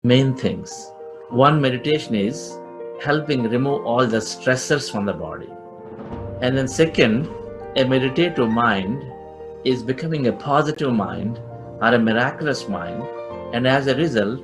main things. One, meditation is helping remove all the stressors from the body. And then second, a meditative mind is becoming a positive mind or a miraculous mind, and as a result,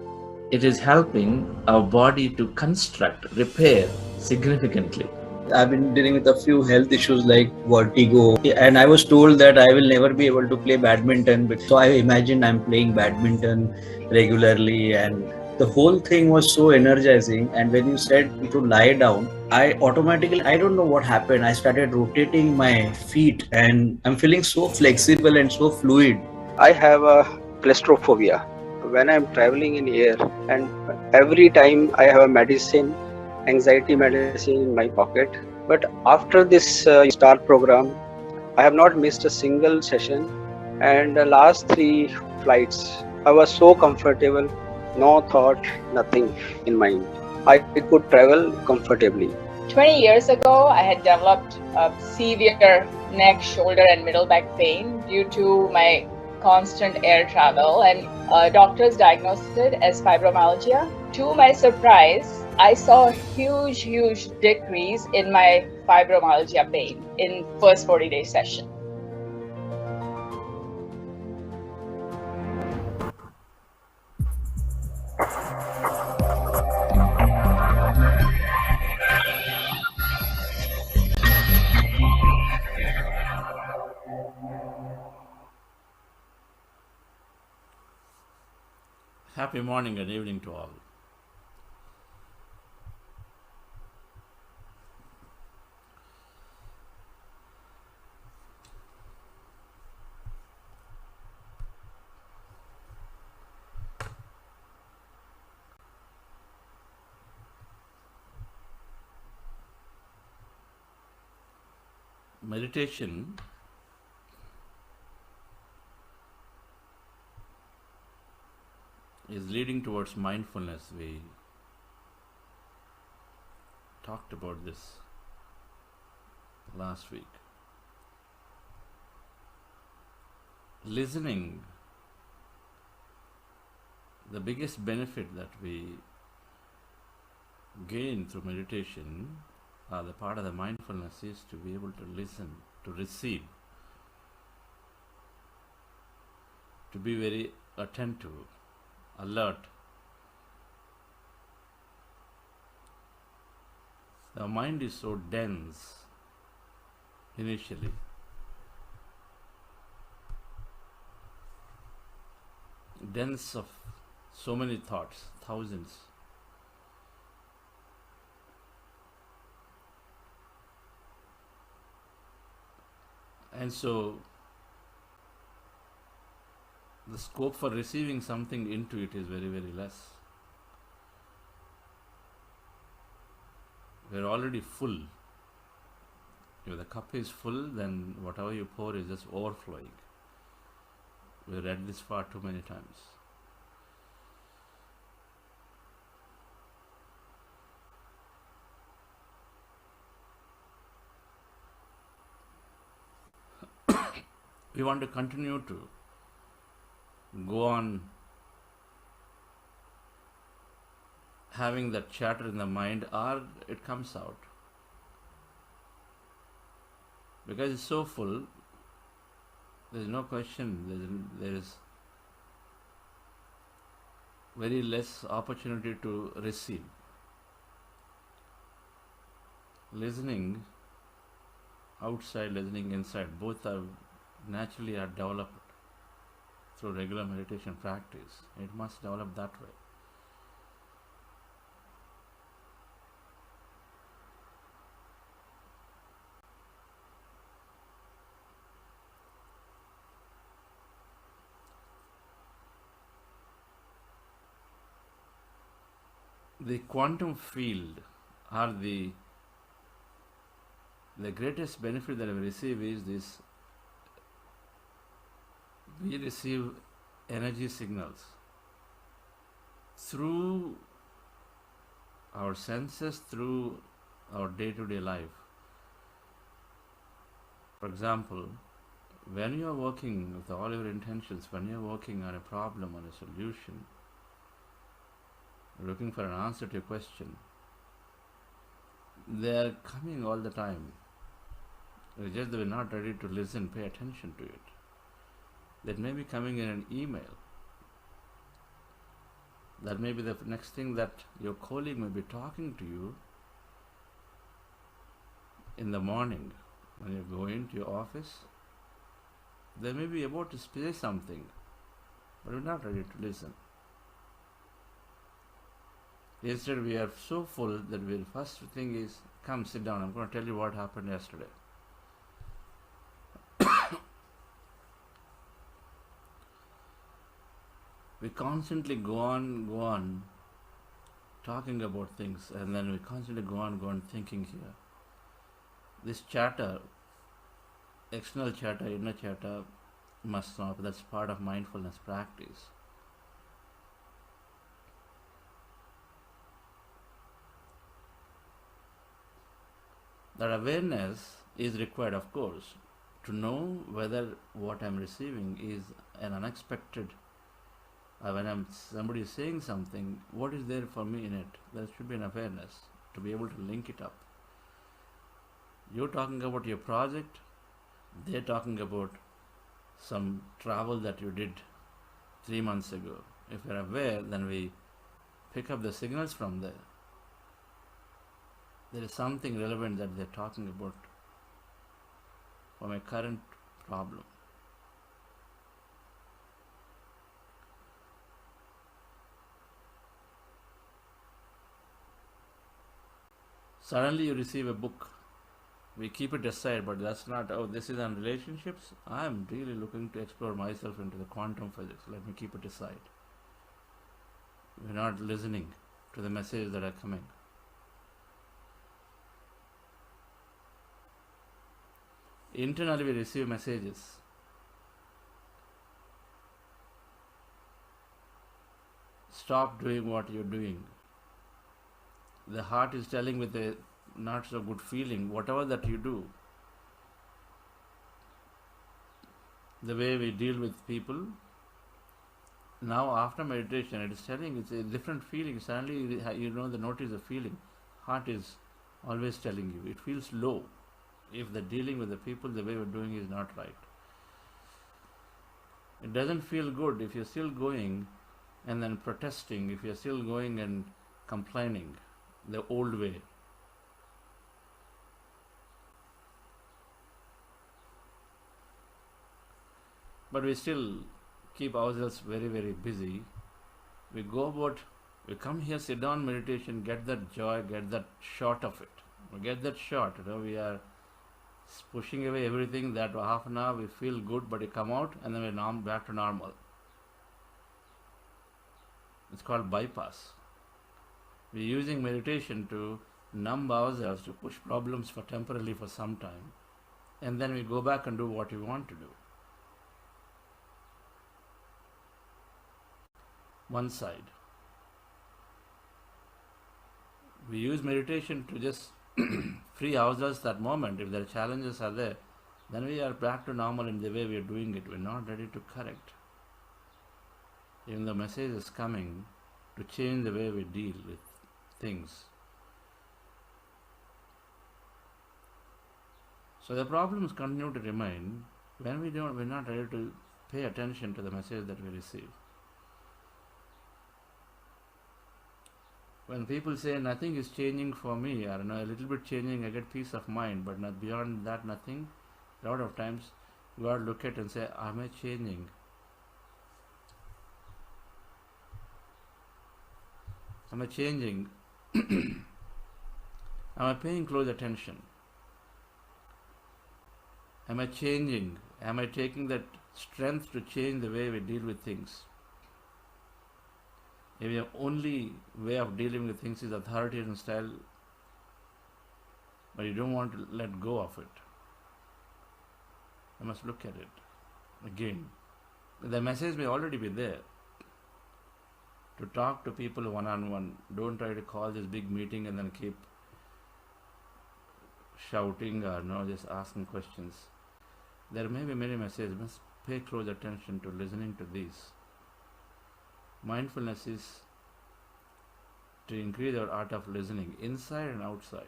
it is helping our body to construct, repair significantly. I've been dealing with a few health issues like vertigo, and I was told that I will never be able to play badminton. So I imagined I'm playing badminton regularly, and the whole thing was so energizing. And when you said to lie down, I automatically, I don't know what happened. I started rotating my feet, and I'm feeling so flexible and so fluid. I have a claustrophobia when I'm traveling in air, and every time I have a medicine, anxiety medicine in my pocket. But after this STAR program, I have not missed a single session, and the last 3 flights, I was so comfortable, no thought, nothing in mind. I could travel comfortably. 20 years ago, I had developed a severe neck, shoulder, and middle back pain due to my constant air travel, and doctors diagnosed it as fibromyalgia. To my surprise, I saw a huge decrease in my fibromyalgia pain in first 40-day session. Happy morning and evening to all. Meditation is leading towards mindfulness. We talked about this last week. Listening, the biggest benefit that we gain through meditation, the part of the mindfulness is to be able to listen, to receive, to be very attentive, alert. The mind is so dense initially. Dense of so many thoughts, thousands. And so the scope for receiving something into it is very less. We're already full. If the cup is full, then whatever you pour is just overflowing. We read this far too many times. We want to continue to go on having that chatter in the mind, or it comes out. Because it's so full, there is no question, there is very less opportunity to receive. Listening outside, listening inside, both are naturally developed through regular meditation practice. It must develop that way. The quantum field, or the greatest benefit that we receive is this: we receive energy signals through our senses, through our day-to-day life. For example, when you are working with all your intentions, when you are working on a problem, on a solution, looking for an answer to your question. They are coming all the time. It's just that we're not ready to listen, pay attention to it. That may be coming in an email. That may be the next thing that your colleague may be talking to you in the morning when you go into your office. They may be about to say something, but we're not ready to listen. Instead, we are so full that the first thing is, come sit down, I'm going to tell you what happened yesterday. We constantly go on talking about things, and then we constantly go on thinking here. This chatter, external chatter, inner chatter, must stop. That's part of mindfulness practice. That awareness is required, of course, to know whether what I'm receiving is an unexpected. When somebody is saying something, what is there for me in it? There should be an awareness to be able to link it up. You're talking about your project, they're talking about some travel that you did 3 months ago. If you're aware, then we pick up the signals from there. There is something relevant that they're talking about for my current problem. Suddenly you receive a book. We keep it aside, but that's not, oh, this is on relationships. I'm really looking to explore myself into the quantum physics. Let me keep it aside. We're not listening to the messages that are coming. Internally we receive messages. Stop doing what you're doing. The heart is telling with a not so good feeling, whatever that you do, the way we deal with people. Now after meditation, it is telling, it's a different feeling. Suddenly notice the feeling. Heart is always telling you, it feels low. If the dealing with the people, the way we're doing is not right. It doesn't feel good if you're still going and then protesting, if you're still going and complaining the old way. But we still keep ourselves very, very busy. We come here, sit down, meditation, get that joy, get that shot of it. We get that shot, we are pushing away everything. That half an hour we feel good, but we come out and then we're back to normal. It's called bypass. We're using meditation to numb ourselves, to push problems for temporarily for some time, and then we go back and do what we want to do. One side. We use meditation to just free ourselves that moment. If there are challenges are there, then we are back to normal in the way we are doing it. We're not ready to correct. Even the message is coming to change the way we deal with things. So the problems continue to remain when we're not ready to pay attention to the message that we receive. When people say nothing is changing for me, or a little bit changing, I get peace of mind, but not beyond that, nothing. A lot of times, God look at and say, am I changing? Am I changing? Am I paying close attention? Am I changing? Am I taking that strength to change the way we deal with things? If your only way of dealing with things is authoritarian style, but you don't want to let go of it, you must look at it again. The message may already be there. To talk to people one-on-one. Don't try to call this big meeting and then keep shouting or just asking questions. There may be many messages. You must pay close attention to listening to these. Mindfulness is to increase our art of listening inside and outside,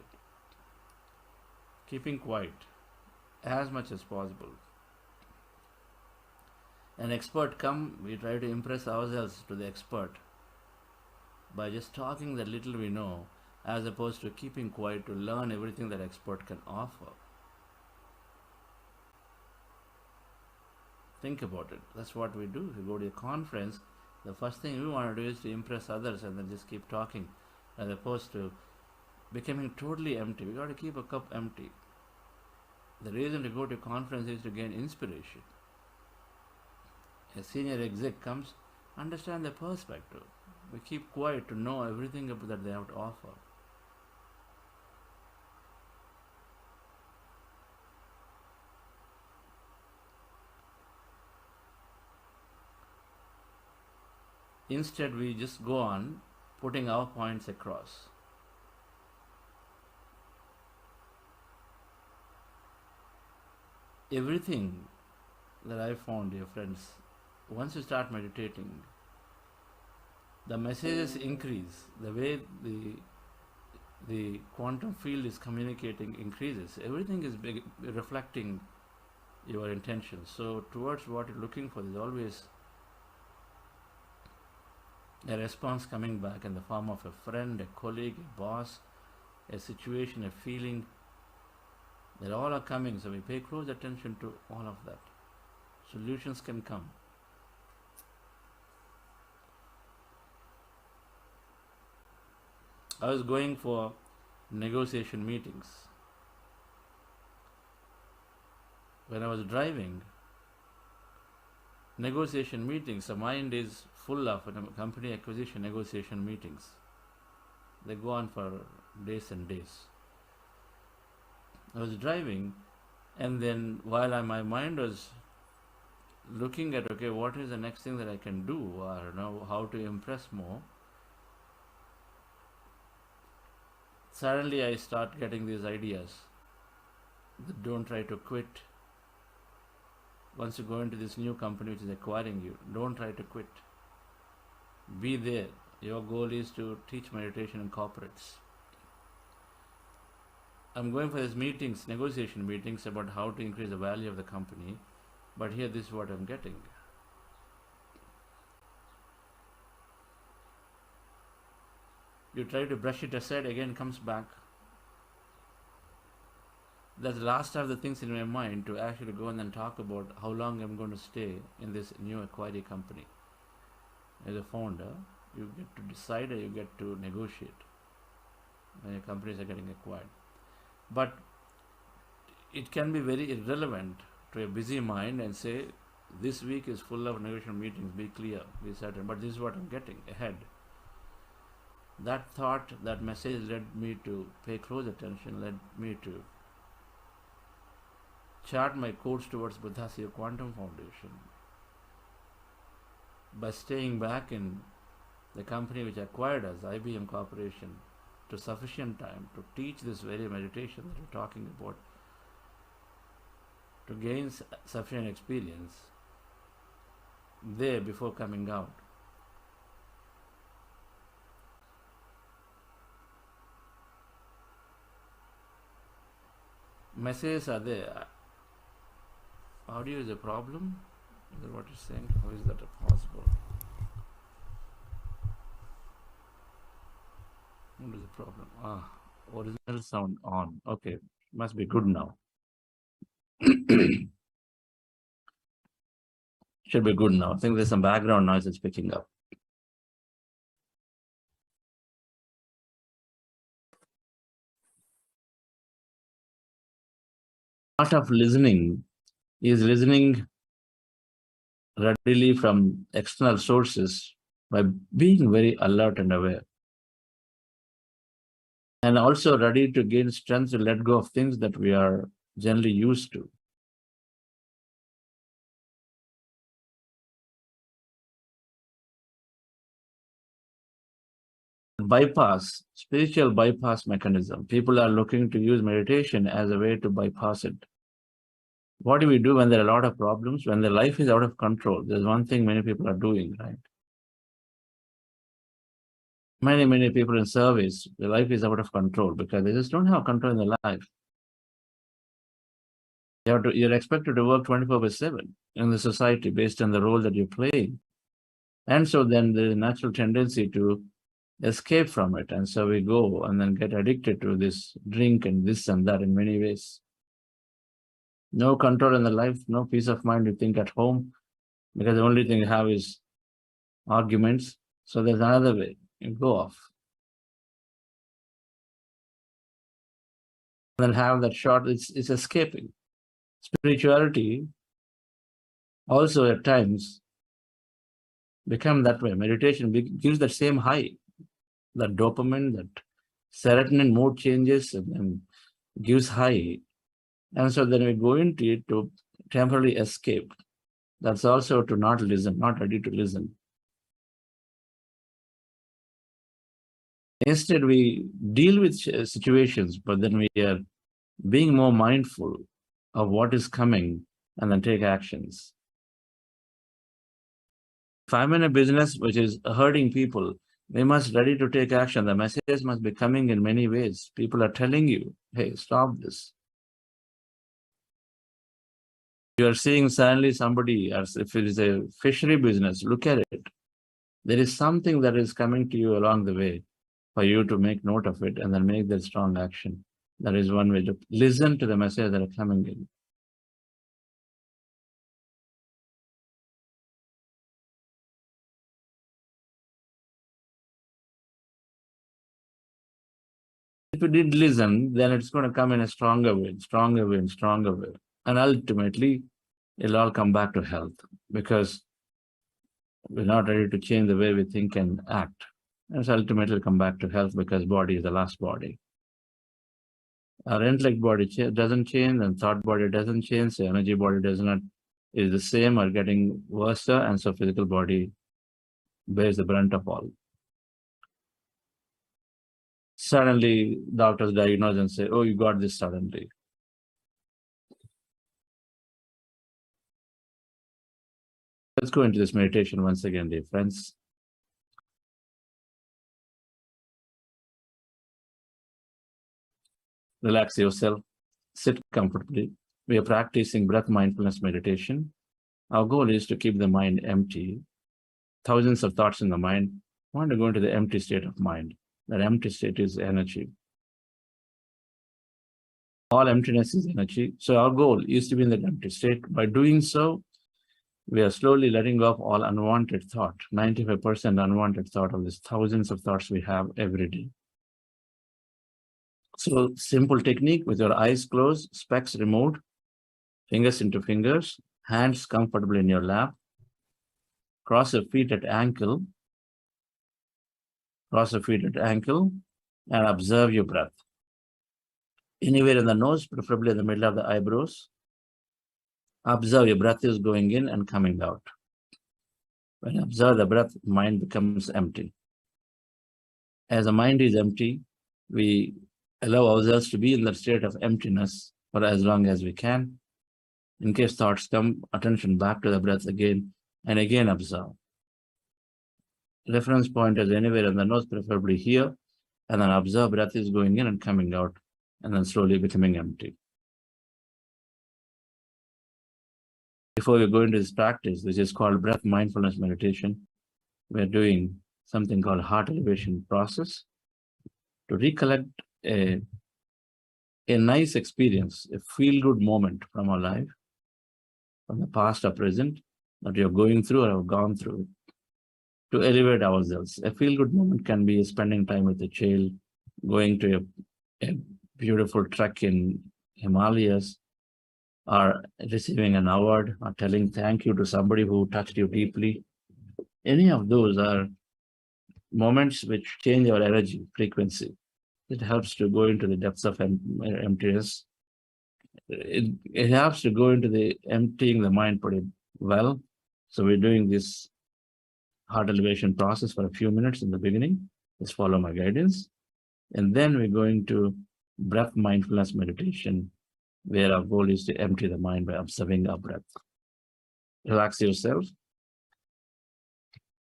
keeping quiet as much as possible. An expert come, we try to impress ourselves to the expert by just talking the little we know, as opposed to keeping quiet to learn everything that expert can offer. Think about it. That's what we do. If you go to a conference, the first thing we want to do is to impress others and then just keep talking, as opposed to becoming totally empty. We got to keep a cup empty. The reason to go to a conference is to gain inspiration. A senior exec comes, understand their perspective. We keep quiet to know everything that they have to offer. Instead, we just go on putting our points across. Everything that I found, dear friends, once you start meditating, the messages increase. The way the quantum field is communicating increases. Everything is reflecting your intention. So towards what you're looking for, there's always a response coming back in the form of a friend, a colleague, a boss, a situation, a feeling. They all are coming, so we pay close attention to all of that. Solutions can come. I was going for negotiation meetings. When I was driving, negotiation meetings, the mind is full of company acquisition negotiation meetings. They go on for days and days. I was driving, and then while my mind was looking at, okay, what is the next thing that I can do, or know how to impress more, suddenly I start getting these ideas that don't try to quit. Once you go into this new company which is acquiring you, don't try to quit. Be there. Your goal is to teach meditation in corporates. I'm going for these meetings, negotiation meetings about how to increase the value of the company, but here this is what I'm getting. You try to brush it aside, again comes back. That's the last of the things in my mind to actually go and then talk about how long I'm going to stay in this new acquired company. As a founder, you get to decide or you get to negotiate when your companies are getting acquired. But it can be very irrelevant to a busy mind and say, this week is full of negotiation meetings, be clear, be certain, but this is what I'm getting ahead. That thought, that message led me to pay close attention, led me to chart my course towards Buddha's Quantum Foundation by staying back in the company which acquired us, IBM Corporation, to sufficient time to teach this very meditation that we're talking about, to gain sufficient experience there before coming out. Messages are there. Audio is a problem? Is that what you're saying? How is that possible? What is the problem? Original sound on. Okay, must be good now. Should be good now. I think there's some background noise that's picking up. Part of listening is listening readily from external sources by being very alert and aware. And also ready to gain strength to let go of things that we are generally used to. Bypass, spiritual bypass mechanism. People are looking to use meditation as a way to bypass it. What do we do when there are a lot of problems? When their life is out of control, there's one thing many people are doing, right? Many people in service, their life is out of control because they just don't have control in their life. You're expected to work 24/7 in the society based on the role that you're playing. And so then there's a natural tendency to escape from it. And so we go and then get addicted to this drink and this and that in many ways. No control in the life, no peace of mind you think at home, because the only thing you have is arguments. So there's another way. You go off. And then have that short, it's escaping. Spirituality also at times become that way. Meditation gives that same high, that dopamine, that serotonin mood changes and then gives high. And so then we go into it to temporarily escape. That's also to not listen, not ready to listen. Instead, we deal with situations, but then we are being more mindful of what is coming and then take actions. If I'm in a business which is hurting people, we must ready to take action. The message must be coming in many ways. People are telling you, hey, stop this. You are seeing suddenly somebody, as if it is a fishery business, look at it. There is something that is coming to you along the way for you to make note of it and then make that strong action. That is one way to listen to the messages that are coming in. If you did listen, then it's going to come in a stronger way, stronger way, and stronger way. And ultimately, it'll all come back to health because we're not ready to change the way we think and act. And so ultimately come back to health because body is the last body. Our intellect body doesn't change and thought body doesn't change. The energy body does not, is the same or getting worse. And so physical body bears the brunt of all. Suddenly, doctors diagnose and say, oh, you got this suddenly. Let's go into this meditation once again, dear friends. Relax yourself, sit comfortably. We are practicing breath mindfulness meditation. Our goal is to keep the mind empty. Thousands of thoughts in the mind. I want to go into the empty state of mind. That empty state is energy. All emptiness is energy. So our goal is to be in that empty state. By doing so, we are slowly letting go of all unwanted thought, 95% unwanted thought of these thousands of thoughts we have every day. So simple technique with your eyes closed, specs removed, fingers into fingers, hands comfortably in your lap. Cross your feet at ankle. Cross your feet at ankle and observe your breath. Anywhere in the nose, preferably in the middle of the eyebrows. Observe your breath is going in and coming out. When you observe the breath, mind becomes empty. As the mind is empty, we allow ourselves to be in that state of emptiness for as long as we can. In case thoughts come, attention back to the breath again and again observe. Reference point is anywhere in the nose, preferably here, and then observe breath is going in and coming out, and then slowly becoming empty. Before we go into this practice, which is called breath mindfulness meditation, we're doing something called heart elevation process to recollect a nice experience, a feel-good moment from our life, from the past or present, that you're going through or have gone through, to elevate ourselves. A feel-good moment can be spending time with a child, going to a beautiful trek in Himalayas, or receiving an award, or telling thank you to somebody who touched you deeply. Any of those are moments which change our energy frequency. It helps to go into the depths of emptiness. It helps to go into the emptying the mind pretty well. So we're doing this heart elevation process for a few minutes in the beginning. Just follow my guidance. And then we're going to breath mindfulness meditation, where our goal is to empty the mind by observing our breath. Relax yourself.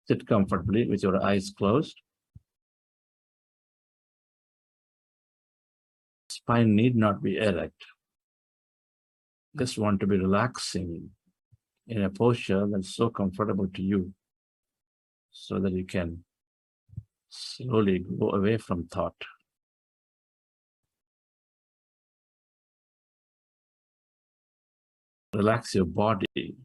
Sit comfortably with your eyes closed. spine need not be erect. Just want to be relaxing in a posture that's so comfortable to you, so that you can slowly go away from thought. Relax your body.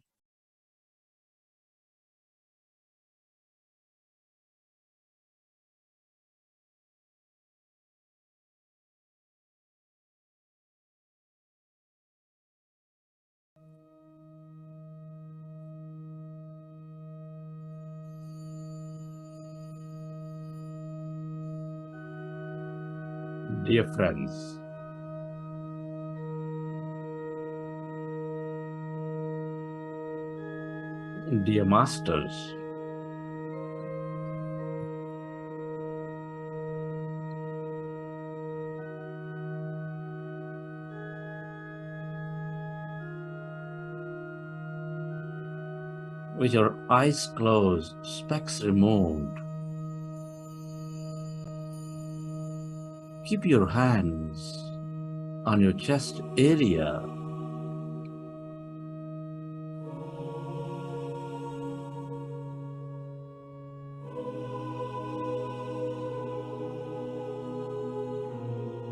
Dear friends, dear masters, with your eyes closed, specs removed, keep your hands on your chest area.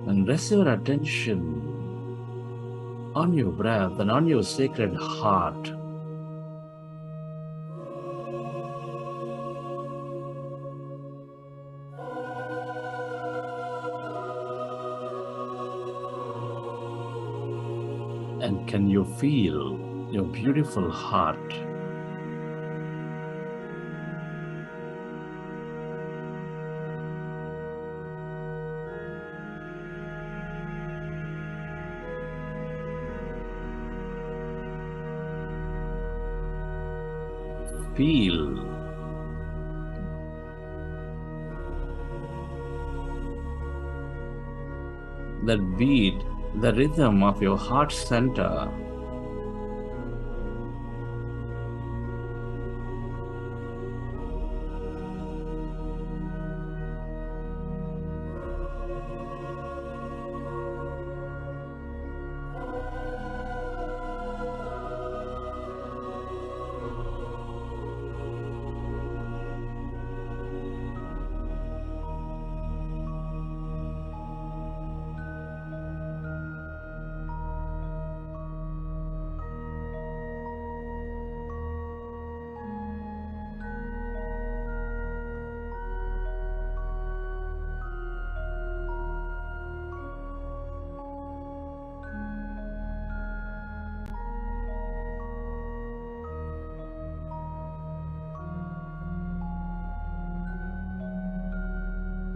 And rest your attention on your breath and on your sacred heart. And can you feel your beautiful heart? Feel that beat, the rhythm of your heart center.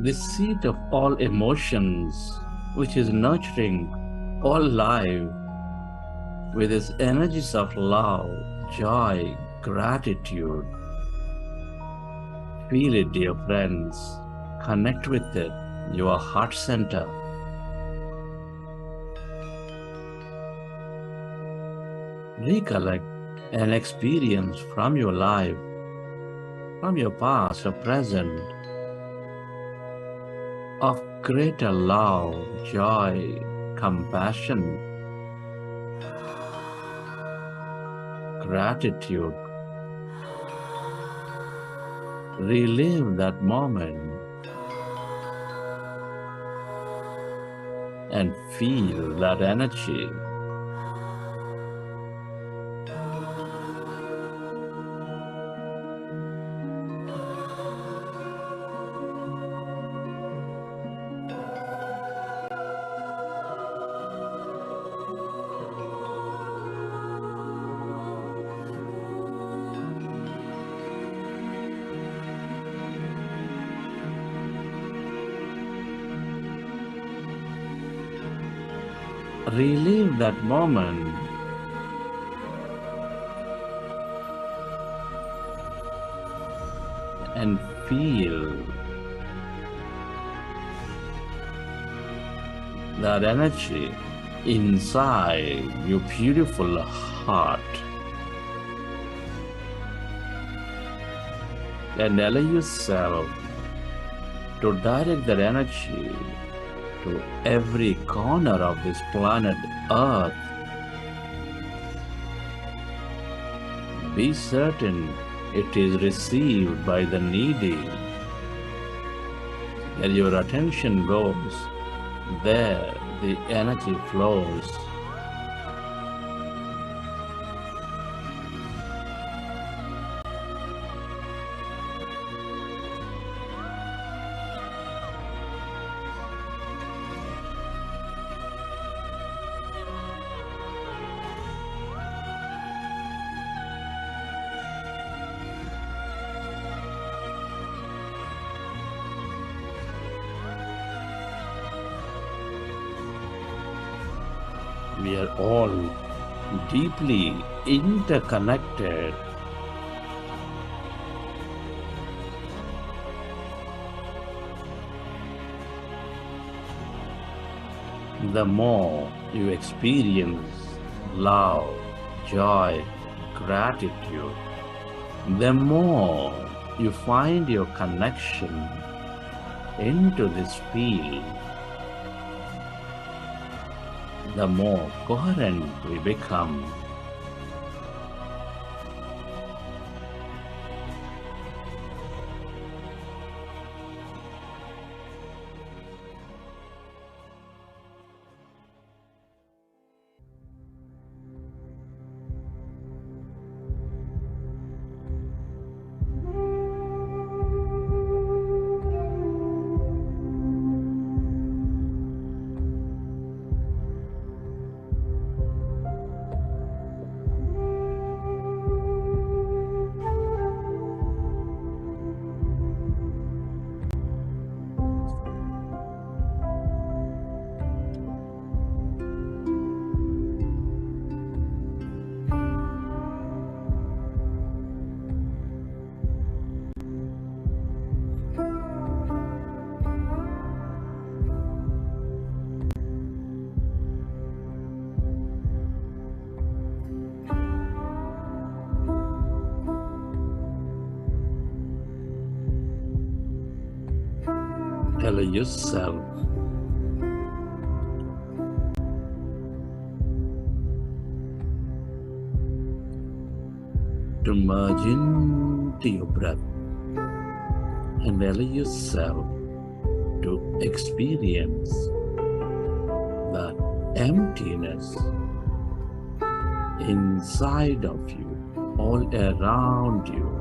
The seat of all emotions, which is nurturing all life with its energies of love, joy, gratitude. Feel it, dear friends. Connect with it, your heart center. Recollect an experience from your life, from your past or present, of greater love, joy, compassion, gratitude. Relive that moment and feel that energy. Relive that moment and feel that energy inside your beautiful heart, and allow yourself to direct that energy to every corner of this planet Earth. Be certain it is received by the needy. Where your attention goes, there the energy flows. We are all deeply interconnected. The more you experience love, joy, gratitude, the more you find your connection into this field, the more coherent we become. Allow yourself to merge into your breath and allow yourself to experience that emptiness inside of you, all around you.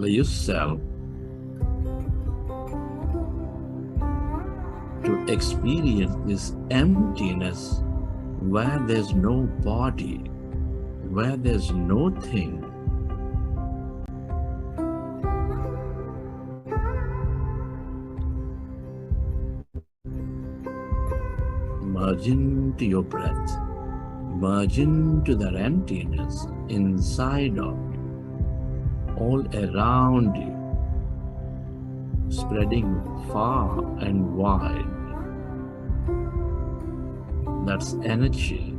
Allow yourself to experience this emptiness where there's no body, where there's no thing. Merge into your breath. Merge into that emptiness inside of you, all around you, spreading far and wide. That's energy.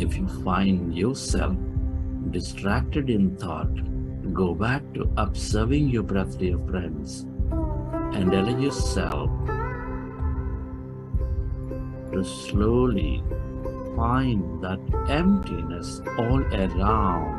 If you find yourself distracted in thought, go back to observing your breath, dear friends, and allow yourself to slowly find that emptiness all around.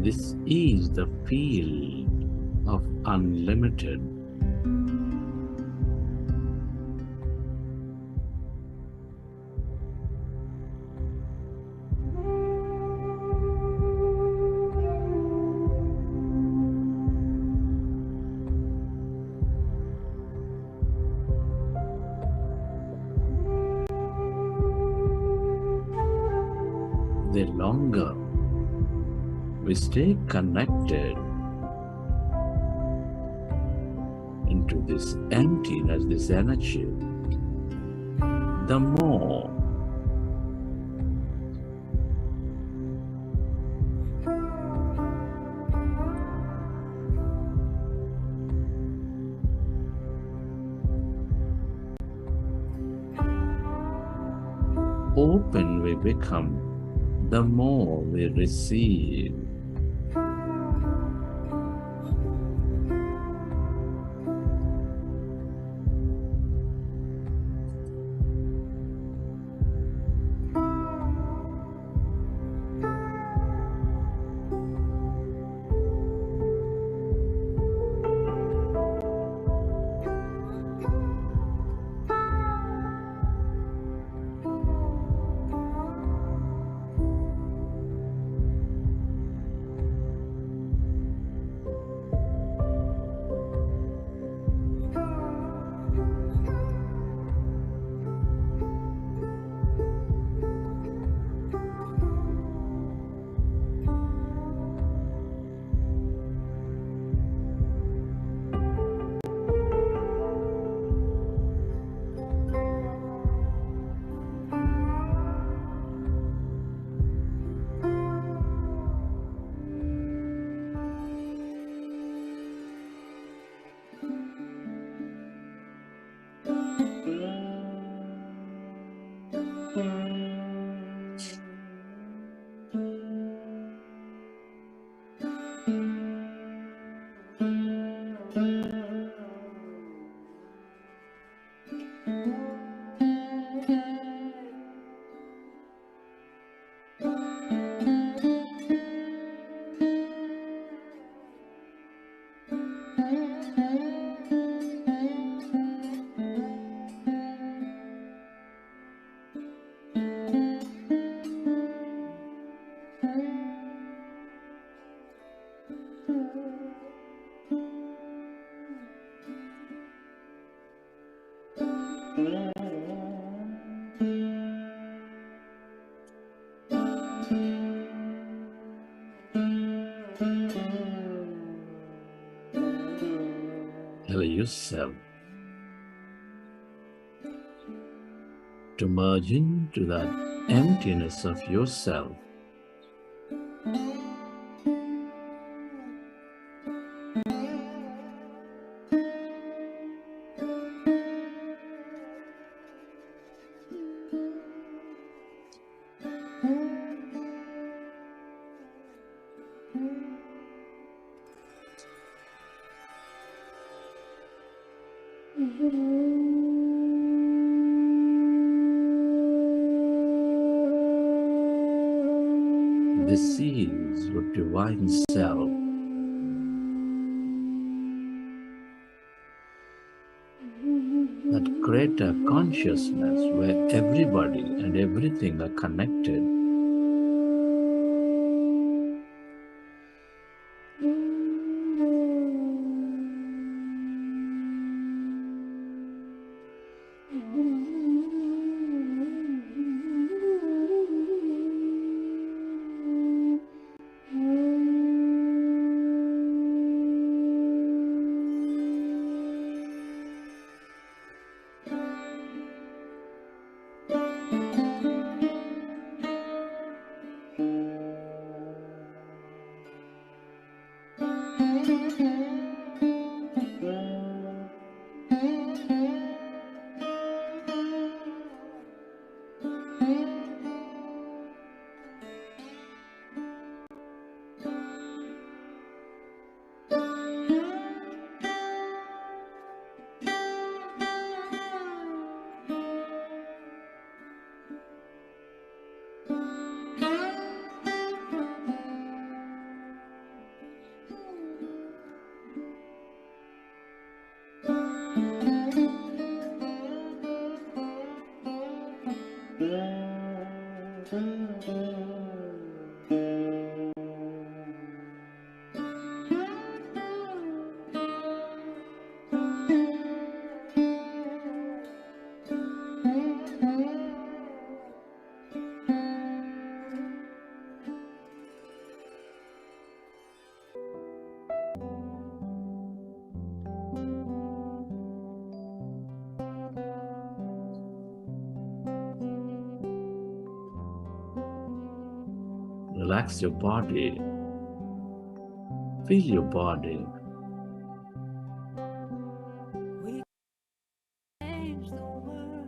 This is the field of unlimited. The longer we stay connected into this emptiness, this energy, the more open we become, the more we receive. Allow yourself to merge into that emptiness of yourself. This is your divine self. That greater consciousness where everybody and everything are connected. Relax your body. Feel your body. We change the world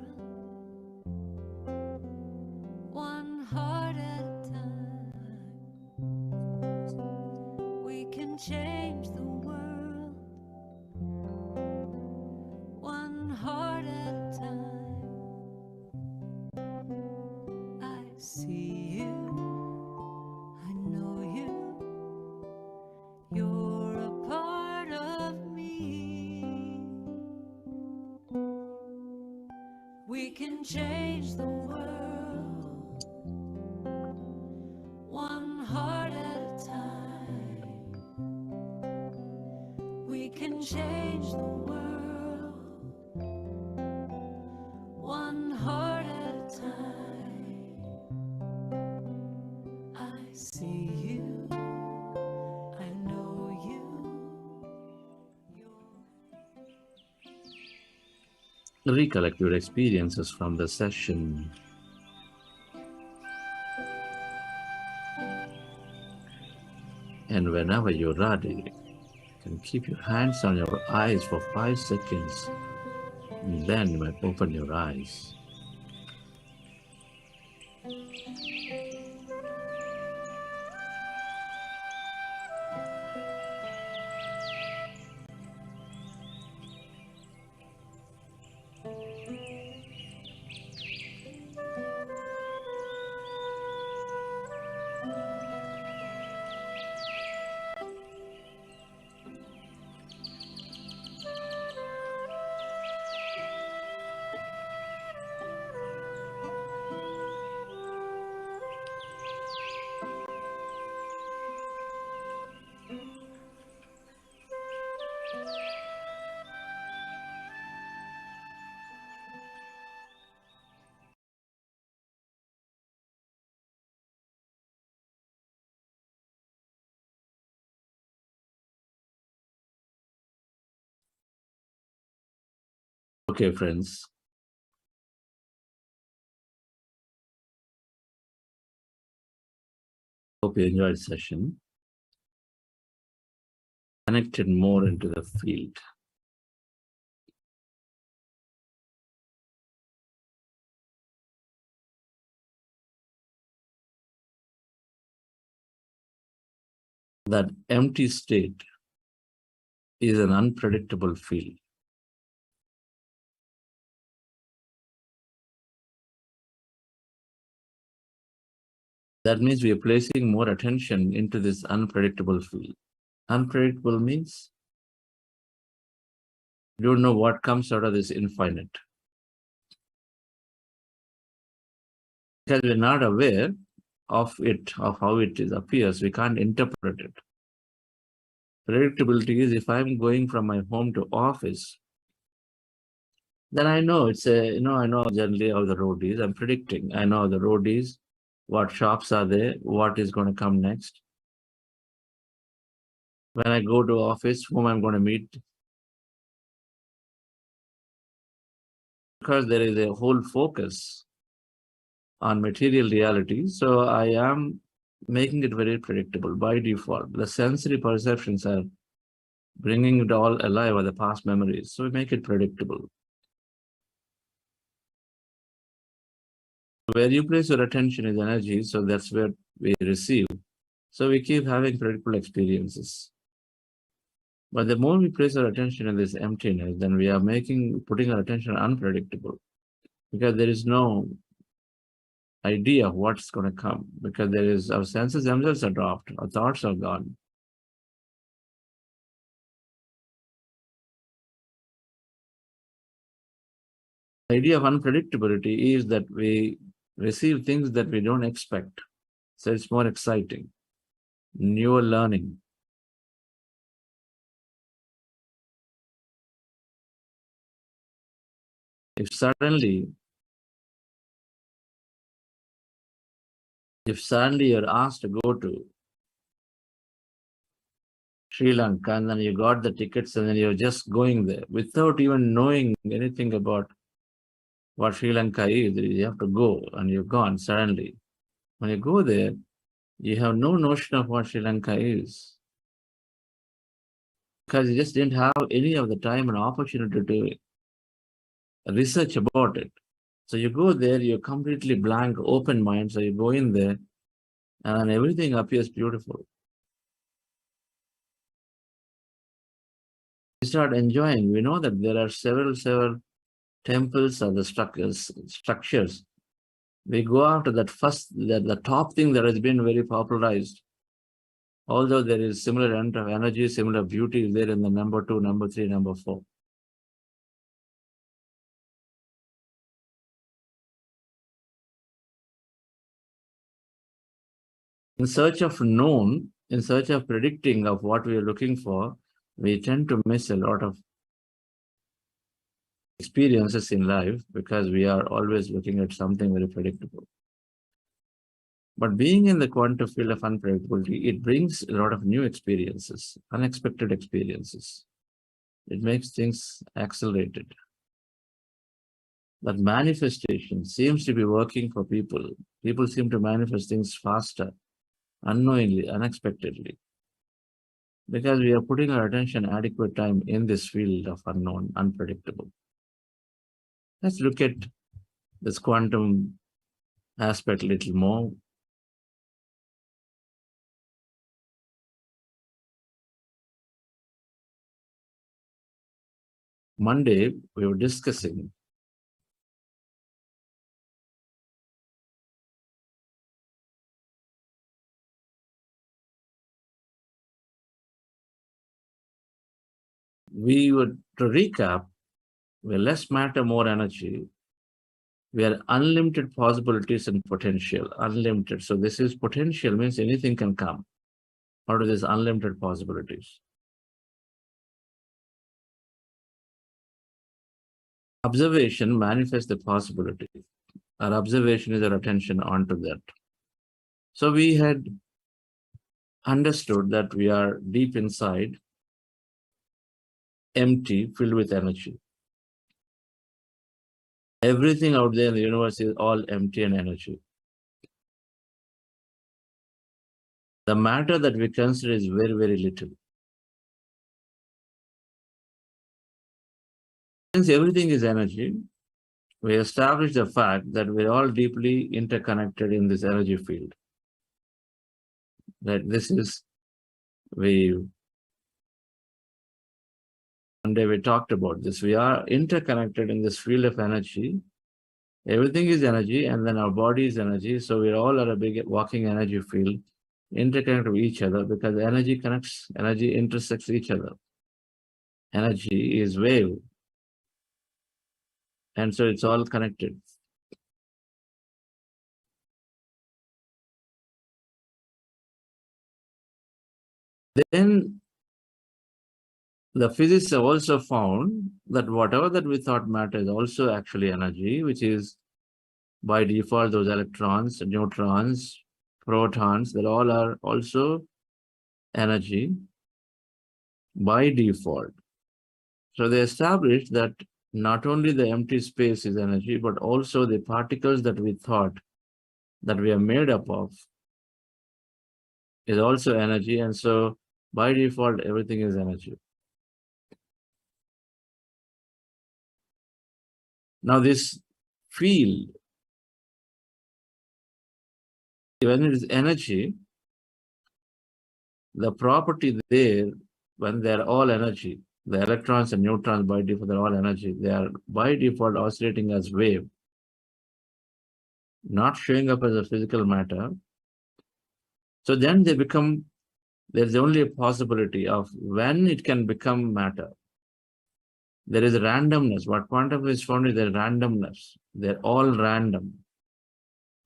one heart at a time. We can change the world one heart at a time. I see you, I know you, you're a part of me. We can change the world one heart at a time. We can change the world one heart at a time. I see you, I know you, Recollect your experiences from the session. And whenever you're ready, you can keep your hands on your eyes for 5 seconds. And then you might open your eyes. Okay, friends. Hope you enjoyed the session. Connected more into the field. That empty state is an unpredictable field. That means we are placing more attention into this unpredictable field. Unpredictable means you don't know what comes out of this infinite. Because we're not aware of it, of how it appears, we can't interpret it. Predictability is if I'm going from my home to office, then I know I know generally how the road is. I'm predicting. I know how the road is, what shops are there, what is going to come next. When I go to office, whom I'm going to meet. Because there is a whole focus on material reality, so I am making it very predictable by default. The sensory perceptions are bringing it all alive are the past memories, so we make it predictable. Where you place your attention is energy, so that's where we receive. So we keep having predictable experiences. But the more we place our attention in this emptiness, then we are putting our attention unpredictable. Because there is no idea of what's going to come. Because our senses themselves are dropped, our thoughts are gone. The idea of unpredictability is that we receive things that we don't expect. So it's more exciting. Newer learning. If suddenly you're asked to go to Sri Lanka and then you got the tickets and then you're just going there without even knowing anything about what Sri Lanka is, you have to go and you're gone suddenly. When you go there, You have no notion of what Sri Lanka is, because you just didn't have any of the time and opportunity to research about it. So you go there, you're completely blank, open mind. So you go in there and everything appears beautiful. We start enjoying. We know that there are several temples or the structures. We go after that first, the top thing that has been very popularized. Although there is similar energy, similar beauty is there in the number 2, number 3, number 4. In search of known, in search of predicting of what we are looking for, we tend to miss a lot of experiences in life because we are always looking at something very predictable. But being in the quantum field of unpredictability, it brings a lot of new experiences, unexpected experiences. It makes things accelerated. That manifestation seems to be working for people. People seem to manifest things faster, unknowingly, unexpectedly, because we are putting our attention adequate time in this field of unknown, unpredictable. Let's look at this quantum aspect a little more. Monday, we were discussing to recap, we're less matter, more energy. We are unlimited possibilities and potential, unlimited. So this is potential, means anything can come out of these unlimited possibilities. Observation manifests the possibility. Our observation is our attention onto that. So we had understood that we are deep inside, empty, filled with energy. Everything out there in the universe is all empty and energy. The matter that we consider is very, very little. Since everything is energy, we establish the fact that we're all deeply interconnected in this energy field. That this is, one day we talked about this. We are interconnected in this field of energy. Everything is energy, and then our body is energy. So we're all at a big walking energy field, interconnected with each other, because energy connects, energy intersects each other. Energy is wave. And so it's all connected. Then the physicists have also found that whatever that we thought matter is also actually energy, which is by default those electrons, neutrons, protons, that all are also energy by default. So they established that not only the empty space is energy, but also the particles that we thought that we are made up of is also energy. And so by default, everything is energy. Now this field, when it is energy, the property there, when they're all energy, the electrons and neutrons by default, they're all energy. They are by default oscillating as wave, not showing up as a physical matter. So then they become, there's only a possibility of when it can become matter. There is randomness. What quantum physics found is there randomness. They're all random.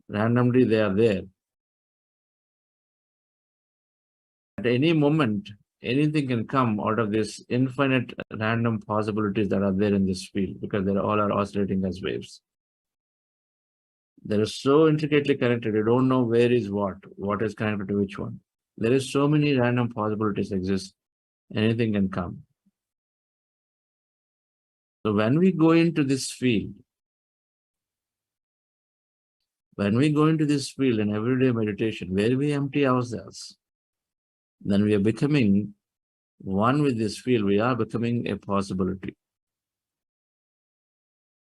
Randomly they are there. At any moment, anything can come out of this infinite random possibilities that are there in this field, because they all are oscillating as waves. They're so intricately connected, you don't know where is what is connected to which one. There is so many random possibilities exist, anything can come. So when we go into this field, When we go into this field in everyday meditation, where we empty ourselves, then we are becoming one with this field. We are becoming a possibility.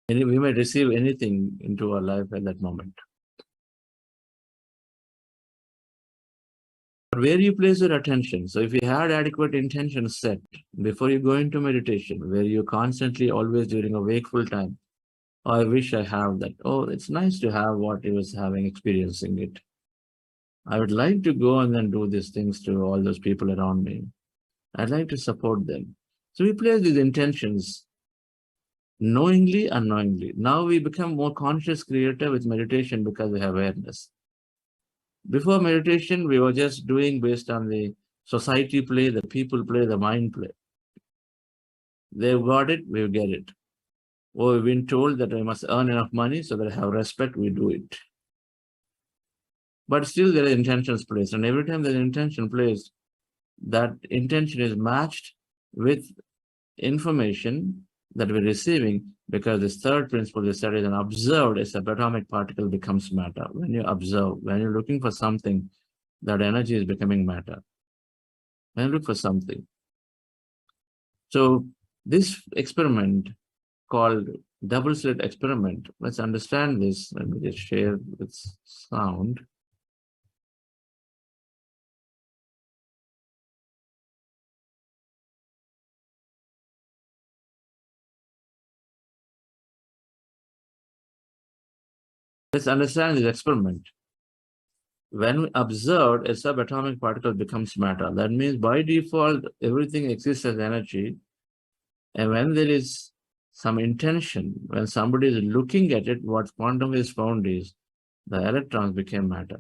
And we may receive anything into our life at that moment. But where you place your attention, so if you had adequate intention set before you go into meditation, where you constantly, always during a wakeful time, oh, I wish I have that. Oh, it's nice to have what he was having, experiencing it. I would like to go and then do these things to all those people around me. I'd like to support them. So we place these intentions knowingly, unknowingly. Now we become more conscious creator with meditation because we have awareness. Before meditation, we were just doing based on the society play, the people play, the mind play. They've got it, we get it. Or we've been told that I must earn enough money so that I have respect, we do it. But still there are intentions placed. And every time there's an intention placed, that intention is matched with information that we're receiving, because this third principle is that is an observed, a subatomic particle becomes matter. When you observe, when you're looking for something, that energy is becoming matter. When you look for something. So this experiment called double slit experiment, let's understand this. Let me just share with sound. Let's understand this experiment. When we observe, a subatomic particle becomes matter. That means by default, everything exists as energy. And when there is some intention, when somebody is looking at it, what quantum is found is the electrons became matter.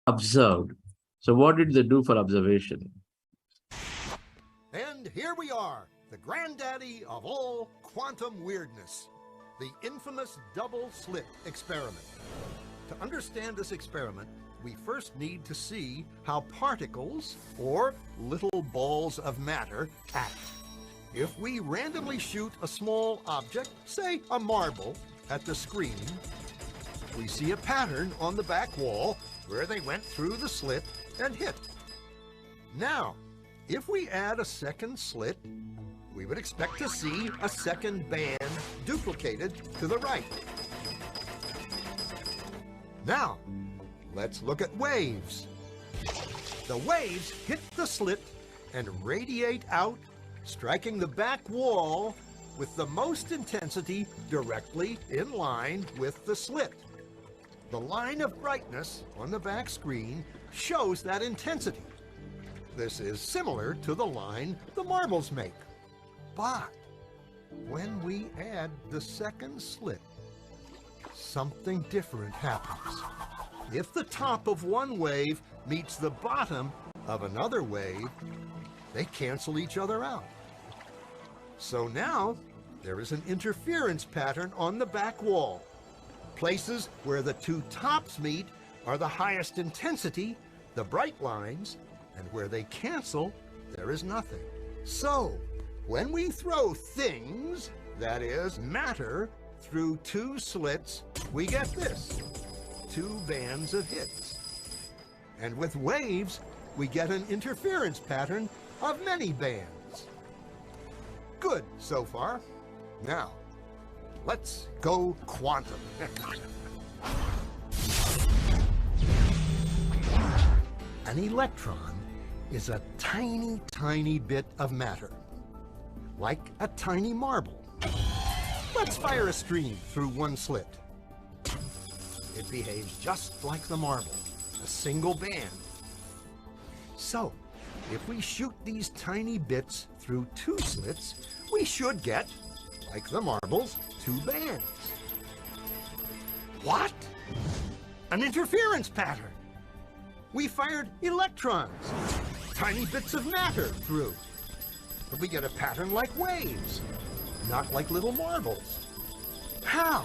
Observed. So what did they do for observation? And here we are, the granddaddy of all quantum weirdness, the infamous double slit experiment. To understand this experiment, we first need to see how particles, or little balls of matter, act. If we randomly shoot a small object, say a marble, at the screen, we see a pattern on the back wall where they went through the slit and hit. Now, if we add a second slit, we would expect to see a second band duplicated to the right. Now, let's look at waves. The waves hit the slit and radiate out, striking the back wall with the most intensity directly in line with the slit. The line of brightness on the back screen shows that intensity. This is similar to the line the marbles make. But when we add the second slit, something different happens. If the top of one wave meets the bottom of another wave, they cancel each other out. So now there is an interference pattern on the back wall. Places where the two tops meet are the highest intensity, the bright lines, and where they cancel, there is nothing. So, when we throw things, that is, matter, through two slits, we get this, two bands of hits. And with waves, we get an interference pattern of many bands. Good so far. Now, let's go quantum. An electron is a tiny, tiny bit of matter, like a tiny marble. Let's fire a stream through one slit. It behaves just like the marble, a single band. So, if we shoot these tiny bits through two slits, we should get, like the marbles, two bands. What? An interference pattern. We fired electrons, tiny bits of matter through. But we get a pattern like waves, not like little marbles. How?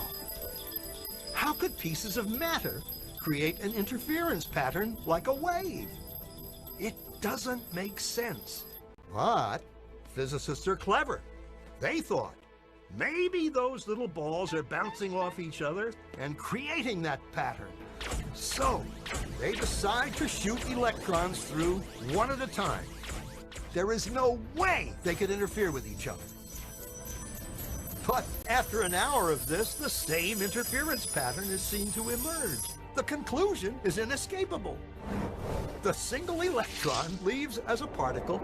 How could pieces of matter create an interference pattern like a wave? It doesn't make sense. But Physicists are clever. They thought, maybe those little balls are bouncing off each other and creating that pattern. So, they decide to shoot electrons through one at a time. There is no way they could interfere with each other. But after an hour of this, the same interference pattern is seen to emerge. The conclusion is inescapable. The single electron leaves as a particle,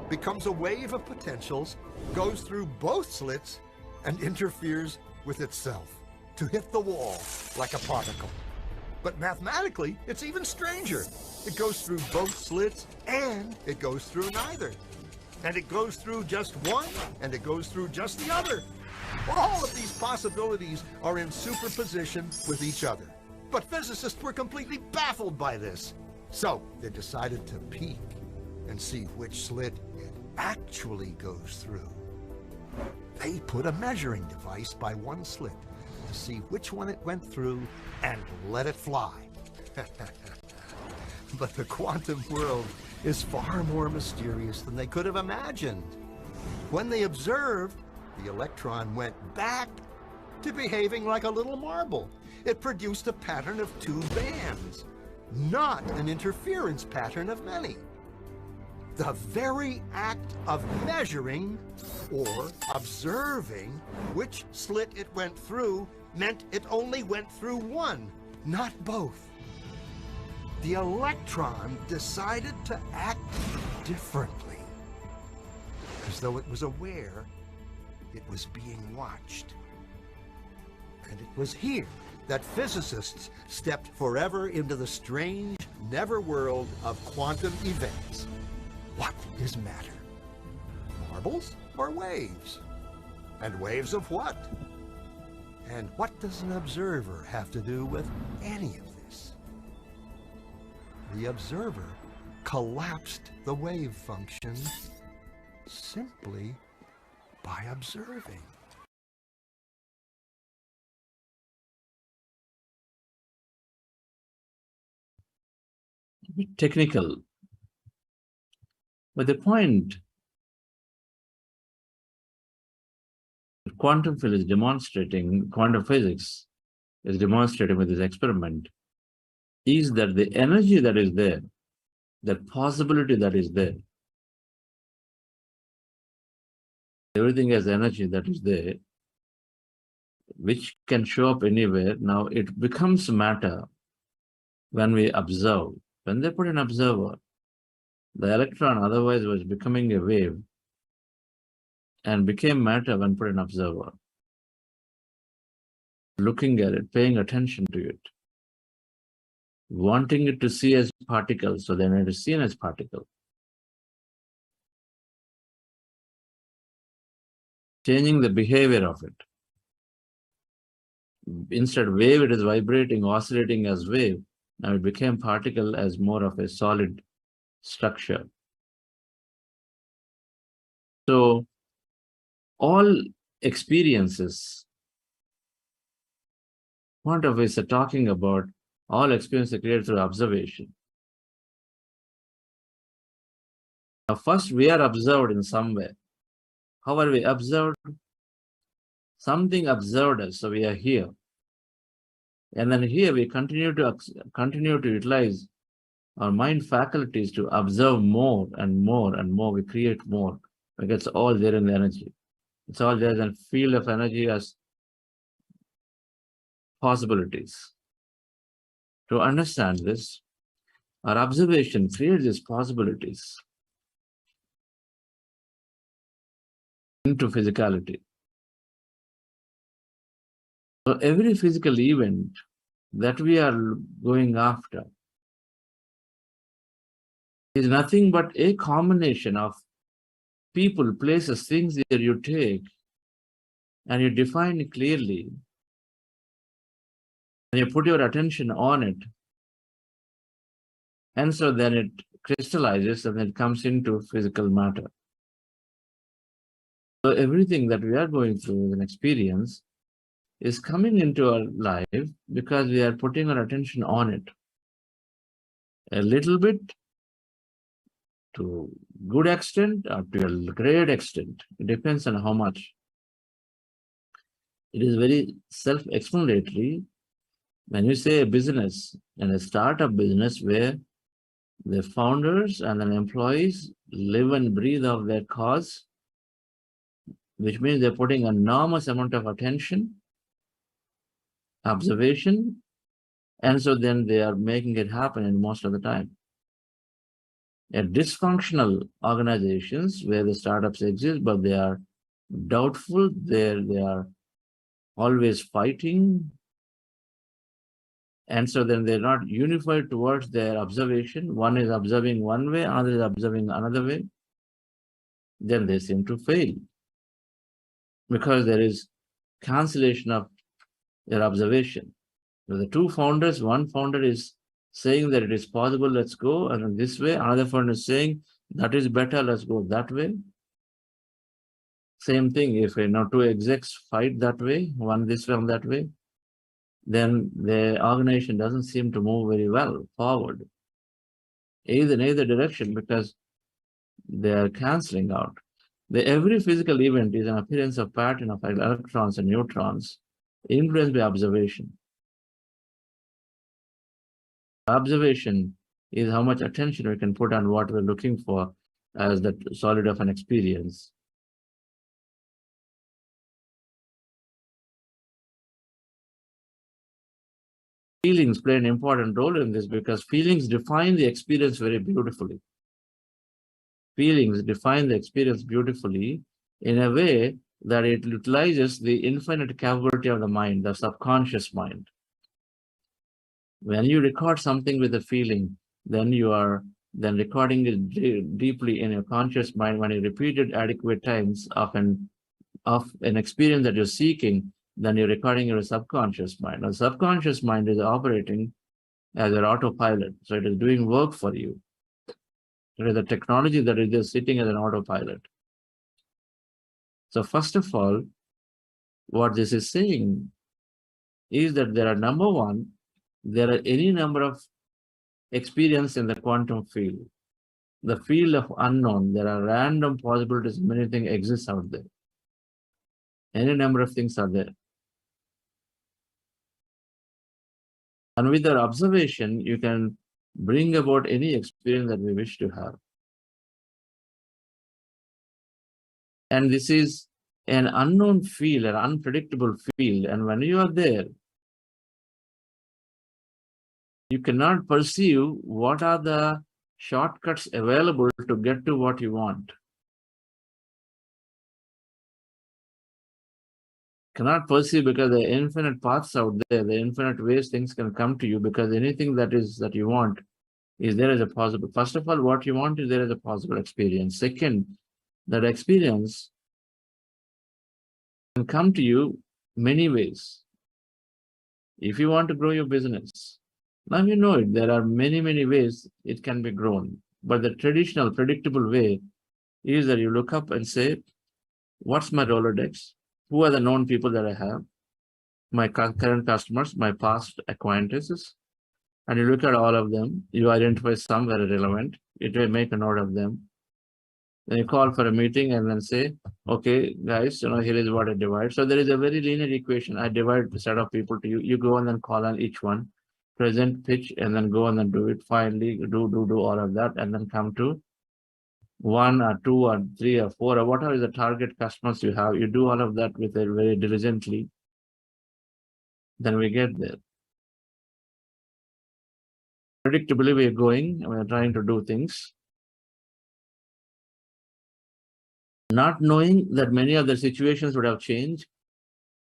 becomes a wave of potentials, goes through both slits, and interferes with itself to hit the wall like a particle. But mathematically, it's even stranger. It goes through both slits and it goes through neither. And it goes through just one and it goes through just the other. All of these possibilities are in superposition with each other. But physicists were completely baffled by this. So they decided to peek and see which slit it actually goes through. They put a measuring device by one slit to see which one it went through and let it fly. But the quantum world is far more mysterious than they could have imagined. When they observed, the electron went back to behaving like a little marble. It produced a pattern of two bands, not an interference pattern of many. The very act of measuring or observing which slit it went through meant it only went through one, not both. The electron decided to act differently, as though it was aware it was being watched. And it was here that physicists stepped forever into the strange, never-world of quantum events. What is matter? Marbles or waves? And waves of what? And what does an observer have to do with any of this? The observer collapsed the wave function simply by observing. A bit technical, but the point quantum field is demonstrating, quantum physics is demonstrating with this experiment, is that the energy that is there, that possibility that is there, everything has energy that is there, which can show up anywhere. Now it becomes matter when we observe. When they put an observer, the electron otherwise was becoming a wave and became matter when put an observer. Looking at it, paying attention to it, wanting it to see as particles, so then it is seen as particle. Changing the behavior of it. Instead wave, it is vibrating, oscillating as wave. Now it became particle as more of a solid structure. So all experiences, quantum physics are talking about all experiences created through observation. Now first we are observed in some way. How are we observed? Something observed us, so we are here. And then here we continue to utilize our mind faculties to observe more and more and more. We create more because it's all there in the energy. It's all there in the field of energy as possibilities. To understand this, our observation creates these possibilities into physicality. So every physical event that we are going after is nothing but a combination of people, places, things that you take and you define it clearly and you put your attention on it, and so then it crystallizes and it comes into physical matter. So everything that we are going through as an experience is coming into our life because we are putting our attention on it. A little bit to good extent or to a great extent. It depends on how much. It is very self-explanatory. When you say a business and a startup business where the founders and the employees live and breathe of their cause, which means they're putting an enormous amount of attention, observation, and so then they are making it happen in most of the time. At dysfunctional organizations where the startups exist, but they are doubtful, they are always fighting, and so then they're not unified towards their observation. One is observing one way, another is observing another way. Then they seem to fail because there is cancellation of their observation. So the two founders, one founder is saying that it is possible, let's go, and this way. Another founder is saying that is better, let's go that way. Same thing, if two execs fight that way, one this way, one that way, then the organization doesn't seem to move very well forward, in either direction, because they are cancelling out. Every physical event is an appearance of pattern of electrons and neutrons influenced by observation. Observation is how much attention we can put on what we're looking for as the solid of an experience. Feelings play an important role in this because feelings define the experience very beautifully. Feelings define the experience beautifully in a way that it utilizes the infinite capability of the mind, the subconscious mind. When you record something with a feeling, then you are recording it deeply in your conscious mind. When you repeat it adequate times of an experience that you're seeking, then you're recording your subconscious mind. The subconscious mind is operating as an autopilot, so it is doing work for you. It is a technology that is just sitting as an autopilot. So first of all, what this is saying is that there are, number one, there are any number of experience in the quantum field. The field of unknown, there are random possibilities, many things exist out there. Any number of things are there. And with our observation, you can bring about any experience that we wish to have. And this is an unknown field, an unpredictable field. And when you are there, you cannot perceive what are the shortcuts available to get to what you want. Cannot perceive because there are infinite paths out there, the infinite ways things can come to you, because anything that you want is there as a possible. First of all, what you want is there as a possible experience. Second, that experience can come to you many ways. If you want to grow your business, now you know it, there are many, many ways it can be grown. But the traditional, predictable way is that you look up and say, what's my Rolodex? Who are the known people that I have? My current customers, my past acquaintances. And you look at all of them, you identify some that are relevant, you make a note of them. Then you call for a meeting and then say, okay, guys, here is what I divide. So there is a very linear equation. I divide the set of people to you. You go and then call on each one, present, pitch, and then go and then do it. Finally, do all of that, and then come to 1 or 2 or 3 or 4 or whatever is the target customers you have. You do all of that with it very diligently. Then we get there. Predictably, we're going, we're trying to do things, not knowing that many of the situations would have changed.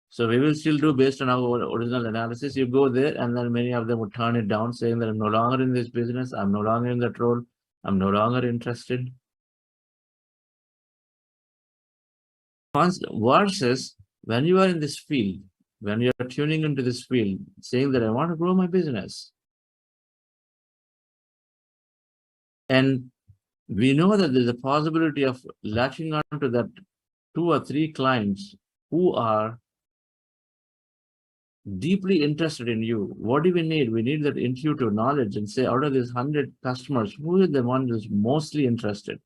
So we will still do based on our original analysis. You go there and then many of them would turn it down, saying that I'm no longer in this business, I'm no longer in that role, I'm no longer interested. Versus when you are in this field, when you are tuning into this field, saying that I want to grow my business. And we know that there's a possibility of latching on to that 2 or 3 clients who are deeply interested in you. What do we need? We need that intuitive knowledge and say, out of these 100 customers, who is the one who's mostly interested?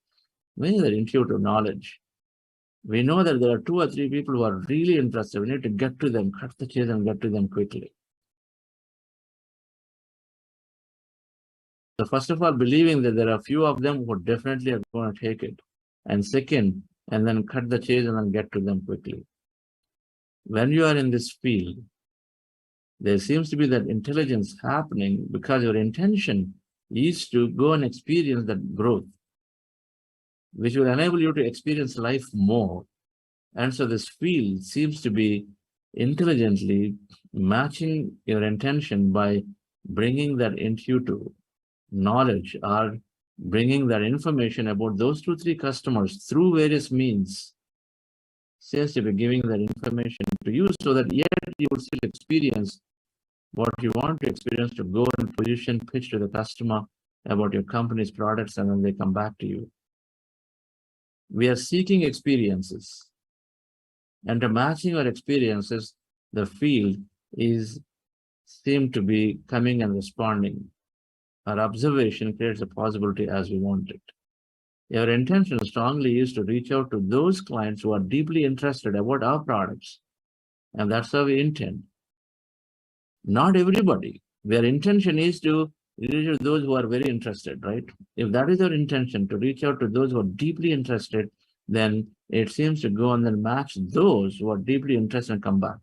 We need that intuitive knowledge. We know that there are 2 or 3 people who are really interested. We need to get to them, cut the chase and get to them quickly. So first of all, believing that there are a few of them who definitely are going to take it. And second, and then cut the chase and then get to them quickly. When you are in this field, there seems to be that intelligence happening because your intention is to go and experience that growth, which will enable you to experience life more. And so this field seems to be intelligently matching your intention by bringing that intuitive knowledge or bringing that information about those 2-3 customers through various means. Seems to be giving that information to you so that yet you will still experience what you want to experience, to go and position, pitch to the customer about your company's products, and then they come back to you. We are seeking experiences. And to matching our experiences, the field seem to be coming and responding. Our observation creates a possibility as we want it. Your intention strongly is to reach out to those clients who are deeply interested about our products. And that's how we intend. Not everybody. Their intention is to reach out to those who are very interested, right? If that is our intention, to reach out to those who are deeply interested, then it seems to go and then match those who are deeply interested and come back.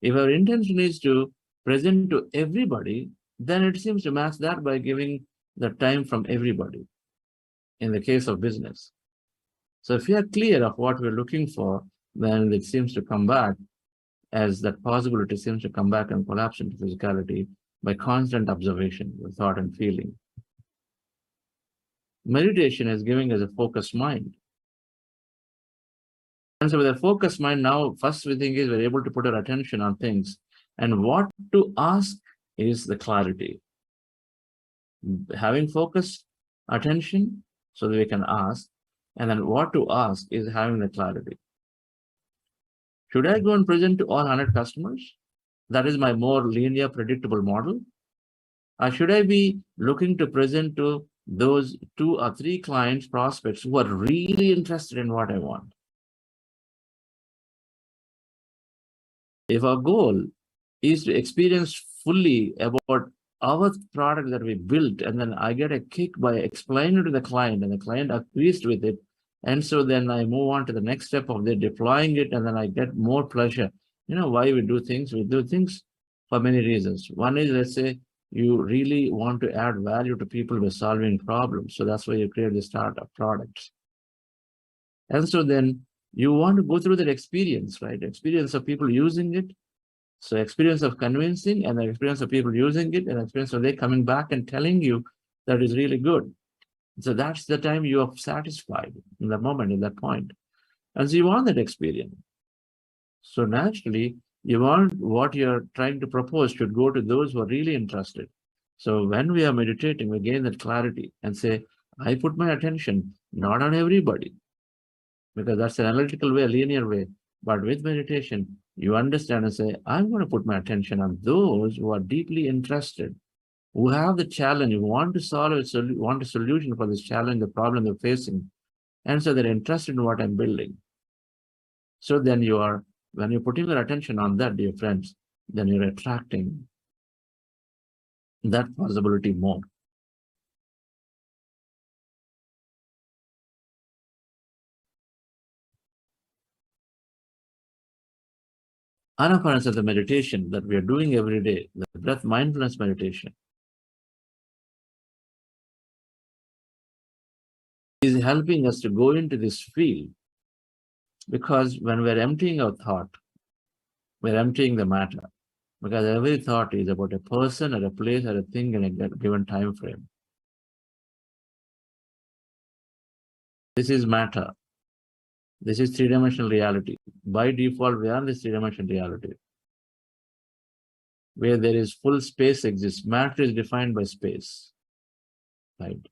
If our intention is to present to everybody, then it seems to match that by giving the time from everybody in the case of business. So if we are clear of what we're looking for, then it seems to come back as that possibility seems to come back and collapse into physicality by constant observation with thought and feeling. Meditation is giving us a focused mind. And so with a focused mind, now first we think is we're able to put our attention on things. And what to ask is the clarity. Having focused attention so that we can ask, and then what to ask is having the clarity. Should I go and present to all 100 customers? That is my more linear, predictable model. Or should I be looking to present to those 2 or 3 clients, prospects who are really interested in what I want? If our goal is to experience fully about our product that we built, and then I get a kick by explaining it to the client, and the client agrees with it, and so then I move on to the next step of the deploying it, and then I get more pleasure. You know why we do things? We do things for many reasons. One is, let's say, you really want to add value to people by solving problems. So that's why you create the startup products. And so then you want to go through that experience, right? Experience of people using it. So experience of convincing, and the experience of people using it, and experience of they coming back and telling you that is really good. So that's the time you are satisfied in that moment, in that point. And so you want that experience. So naturally, you want what you're trying to propose should go to those who are really interested. So when we are meditating, we gain that clarity and say, I put my attention not on everybody, because that's an analytical way, a linear way. But with meditation, you understand and say, I'm going to put my attention on those who are deeply interested, who have the challenge, who want to solve it, want a solution for this challenge, the problem they're facing. And so they're interested in what I'm building. So then when you're putting your attention on that, dear friends, then you're attracting that possibility more. Ana-Pana-Sati meditation that we are doing every day, the breath mindfulness meditation, is helping us to go into this field, because when we're emptying our thought, we're emptying the matter, because every thought is about a person or a place or a thing in a given time frame. This is matter. This is three-dimensional reality. By default, we are in this three-dimensional reality, where there is full space exists. Matter is defined by space, right?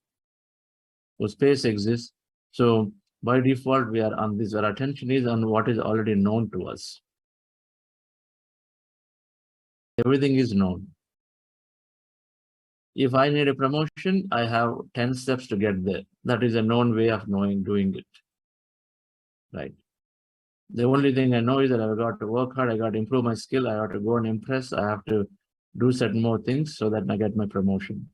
So space exists. So by default, we are on this. Our attention is on what is already known to us. Everything is known. If I need a promotion, I have 10 steps to get there. That is a known way of doing it. Right. The only thing I know is that I've got to work hard, I got to improve my skill, I have to go and impress, I have to do certain more things so that I get my promotion.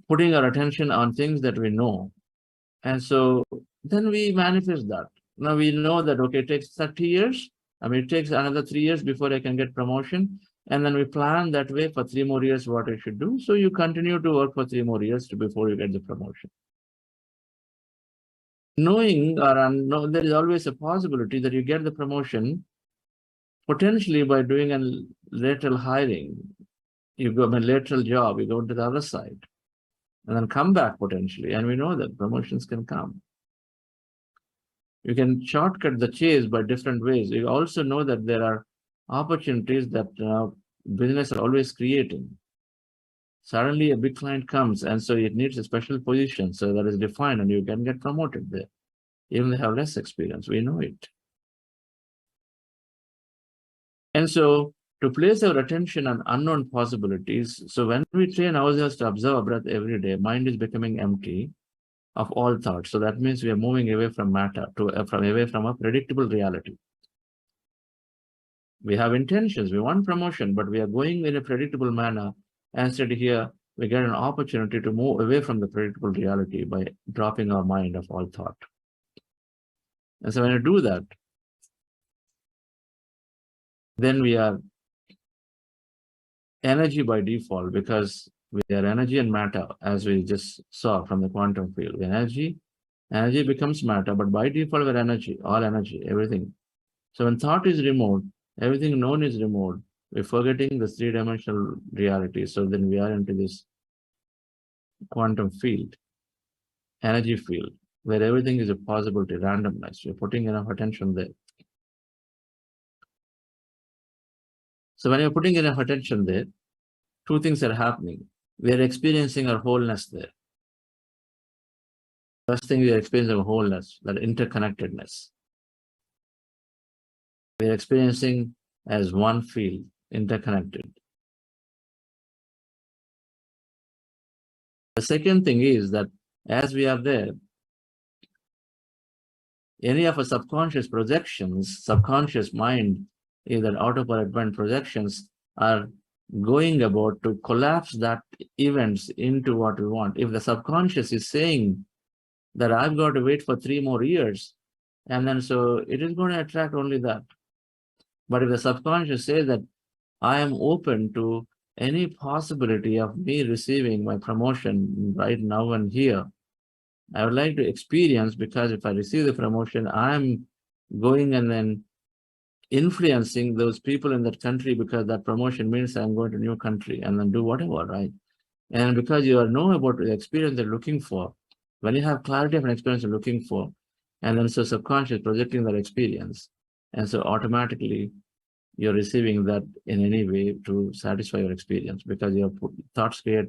Putting our attention on things that we know. And so then we manifest that. Now we know that, okay, it takes 30 years. I mean, it takes another 3 years before I can get promotion. And then we plan that way for 3 more years what I should do. So you continue to work for 3 more years before you get the promotion. Knowing or unknown, there is always a possibility that you get the promotion potentially by doing a lateral hiring. You go a lateral job, you go to the other side, and then come back potentially. And we know that promotions can come. You can shortcut the chase by different ways. You also know that there are opportunities that business are always creating. Suddenly a big client comes, and so it needs a special position, so that is defined, and you can get promoted there. Even they have less experience, we know it. And so to place our attention on unknown possibilities, so when we train ourselves to observe our breath every day, mind is becoming empty of all thoughts. So that means we are moving away from matter, away from a predictable reality. We have intentions, we want promotion, but we are going in a predictable manner. Instead here, we get an opportunity to move away from the predictable reality by dropping our mind of all thought. And so when you do that, then we are energy by default, because we are energy and matter, as we just saw from the quantum field. Energy becomes matter, but by default we're energy, all energy, everything. So when thought is removed, everything known is removed, we're forgetting the three-dimensional reality. So then we are into this quantum field, energy field, where everything is a possibility, randomness. We're putting enough attention there. So when you're putting enough attention there, two things are happening. We are experiencing our wholeness there. First thing, we are experiencing our wholeness, that interconnectedness. We are experiencing as one field, interconnected. The second thing is that as we are there, any of our subconscious projections, subconscious mind, either autopilot mind projections, are going about to collapse that events into what we want. If the subconscious is saying that I've got to wait for 3 more years, and then so it is going to attract only that. But if the subconscious says that I am open to any possibility of me receiving my promotion right now and here, I would like to experience, because if I receive the promotion, I'm going and then influencing those people in that country, because that promotion means I'm going to a new country and then do whatever, right? And because you know about the experience they're looking for, when you have clarity of an experience you're looking for, and then so subconscious projecting that experience, and so automatically you're receiving that in any way to satisfy your experience, because your thoughts create,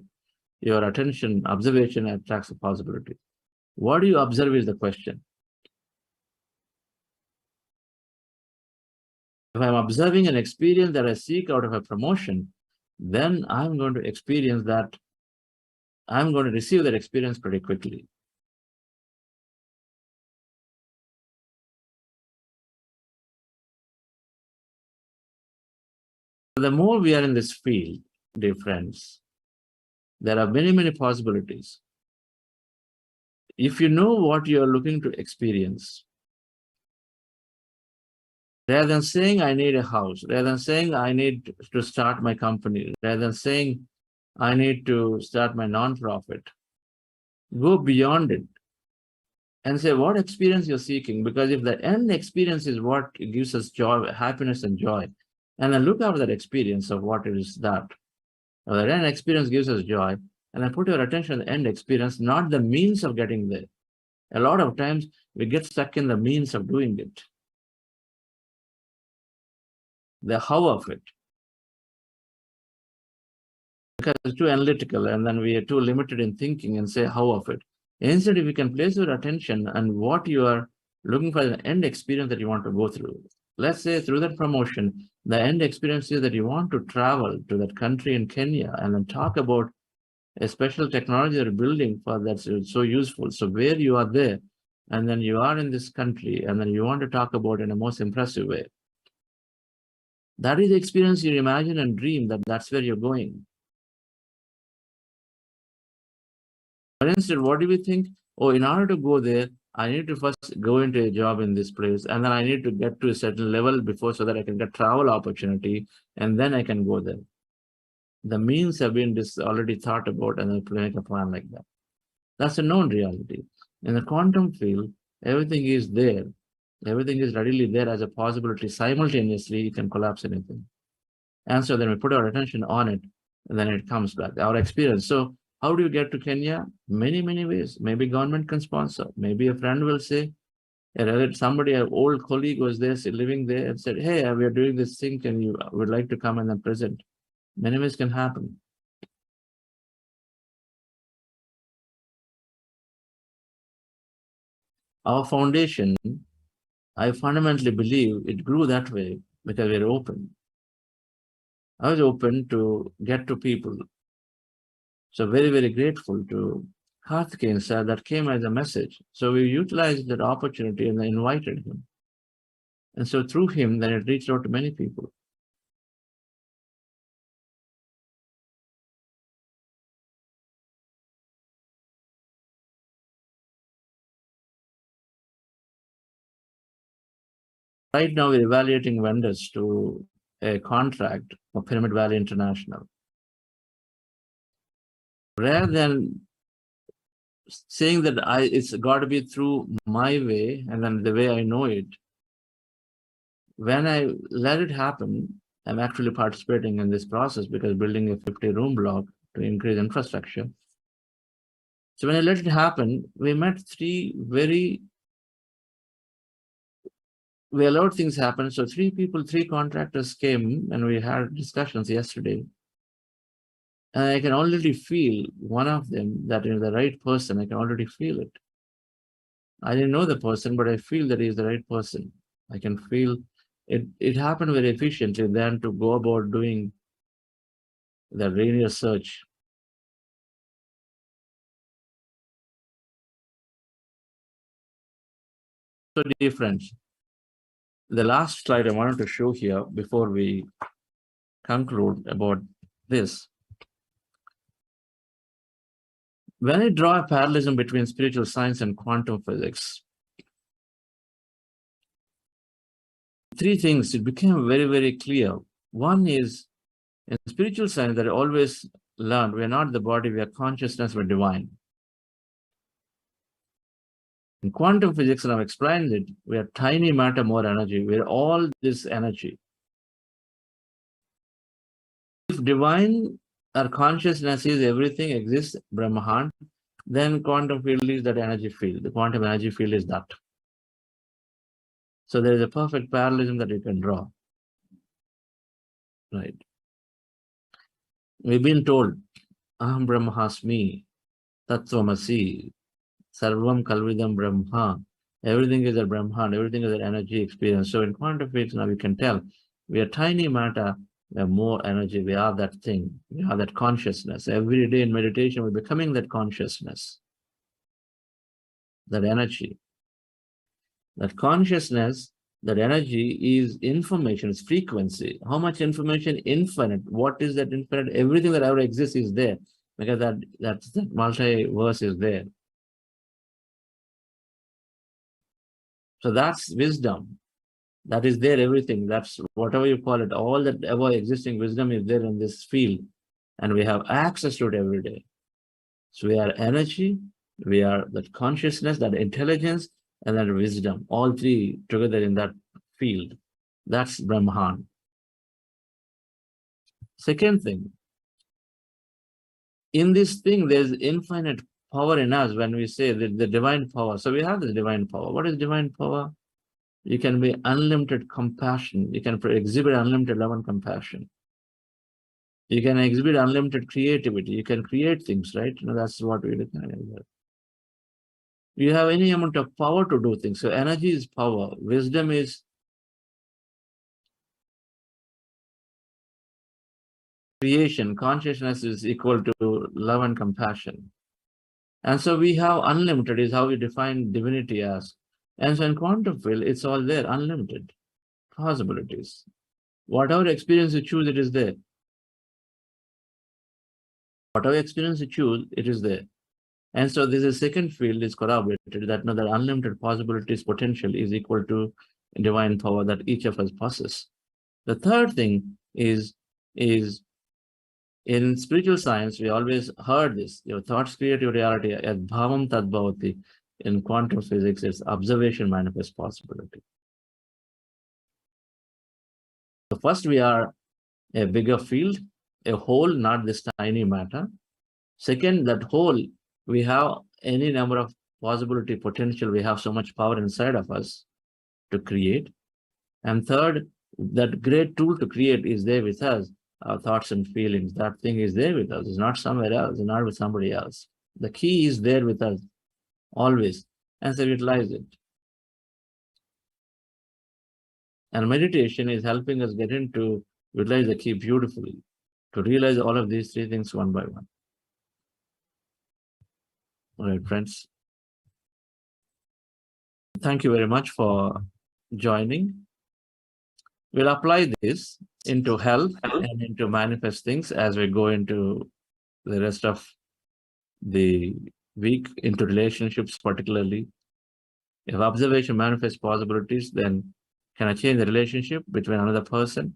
your attention, observation attracts a possibility. What do you observe is the question. If I'm observing an experience that I seek out of a promotion, then I'm going to experience that, I'm going to receive that experience pretty quickly. The more we are in this field, dear friends, there are many, many possibilities. If you know what you're looking to experience, rather than saying I need a house, rather than saying I need to start my company, rather than saying I need to start my non-profit, go beyond it and say what experience you're seeking. Because if the end experience is what gives us joy, happiness and joy, and then look after that experience of what is that. Now, the end experience gives us joy, and then put your attention on the end experience, not the means of getting there. A lot of times we get stuck in the means of doing it, the how of it, because it's too analytical, and then we are too limited in thinking and say how of it. Instead, if you can place your attention on what you are looking for, the end experience that you want to go through, let's say through that promotion, the end experience is that you want to travel to that country in Kenya and then talk about a special technology they're building for that's so useful. So where you are there, and then you are in this country, and then you want to talk about it in a most impressive way. That is the experience you imagine and dream that that's where you're going. For instance, what do we think? Oh, in order to go there, I need to first go into a job in this place, and then I need to get to a certain level before so that I can get travel opportunity, and then I can go there. The means have been already thought about, and then make a plan like that. That's a known reality. In the quantum field, everything is there. Everything is readily there as a possibility. Simultaneously, you can collapse anything. And so then we put our attention on it, and then it comes back, our experience. So how do you get to Kenya? Many, many ways. Maybe government can sponsor. Maybe a friend will say, somebody, an old colleague was there, living there, and said, hey, we are doing this thing. Can you would like to come and then present? Many ways can happen. Our foundation, I fundamentally believe it grew that way because we're open. I was open to get to people. So very, very grateful to Karthikeyan sir that came as a message. So we utilized that opportunity and I invited him. And so through him, then it reached out to many people. Right now, we're evaluating vendors to a contract for Pyramid Valley International. Rather than saying that it's got to be through my way and then the way I know it, when I let it happen, I'm actually participating in this process because building a 50-room block to increase infrastructure. So when I let it happen, we met we allowed things happen. So 3 contractors came and we had discussions yesterday. And I can already feel one of them that is the right person. I can already feel it. I didn't know the person, but I feel that he's the right person. I can feel it. It happened very efficiently than to go about doing the linear search. So dear friends, the last slide I wanted to show here before we conclude about this. When I draw a parallelism between spiritual science and quantum physics, 3 things, it became very, very clear. One is, in spiritual science that I always learned, we're not the body, we are consciousness, we're divine. In quantum physics, and I've explained it, we are tiny matter, more energy. We're all this energy. If divine or consciousness is everything exists, Brahman, then quantum field is that energy field. The quantum energy field is that. So there is a perfect parallelism that you can draw. Right. We've been told, Aham Brahmasmi, Tattvamasi, Sarvam Kalvidam Brahma. Everything is a Brahman, everything is an energy experience. So in quantum physics now we can tell we are tiny matter, we have more energy, we are that thing, we are that consciousness. Every day in meditation we're becoming that consciousness, that energy. That consciousness, that energy is information, it's frequency. How much information? Infinite. What is that infinite? Everything that ever exists is there, because that multiverse is there. So that's wisdom. That is there, everything. That's whatever you call it. All that ever existing wisdom is there in this field. And we have access to it every day. So we are energy, we are that consciousness, that intelligence, and that wisdom. All 3 together in that field. That's Brahman. Second thing, in this thing, there's infinite power in us when we say the divine power. So we have the divine power. What is divine power? You can be unlimited compassion. You can exhibit unlimited love and compassion. You can exhibit unlimited creativity. You can create things, right? That's what we look at. You have any amount of power to do things. So energy is power. Wisdom is creation, consciousness is equal to love and compassion. And so we have unlimited is how we define divinity as. And so in quantum field, it's all there, unlimited possibilities. Whatever experience you choose, it is there. Whatever experience you choose, it is there. And so this is second field is corroborated that now that unlimited possibilities potential is equal to divine power that each of us possess. The third thing is in spiritual science, we always heard this, your thoughts create your reality, as bhavam tadbhavati. In quantum physics, it's observation manifest possibility. So first we are a bigger field, a whole, not this tiny matter. Second, that whole, we have any number of possibility potential, we have so much power inside of us to create. And third, that great tool to create is there with us, our thoughts and feelings. That thing is there with us, it's not somewhere else, it's not with somebody else. The key is there with us, always, and so utilize it. And meditation is helping us get into utilize the key beautifully, to realize all of these three things one by one. All right, friends. Thank you very much for joining. We'll apply this into health and into manifest things as we go into the rest of the week, into relationships particularly. If observation manifests possibilities, then can I change the relationship between another person?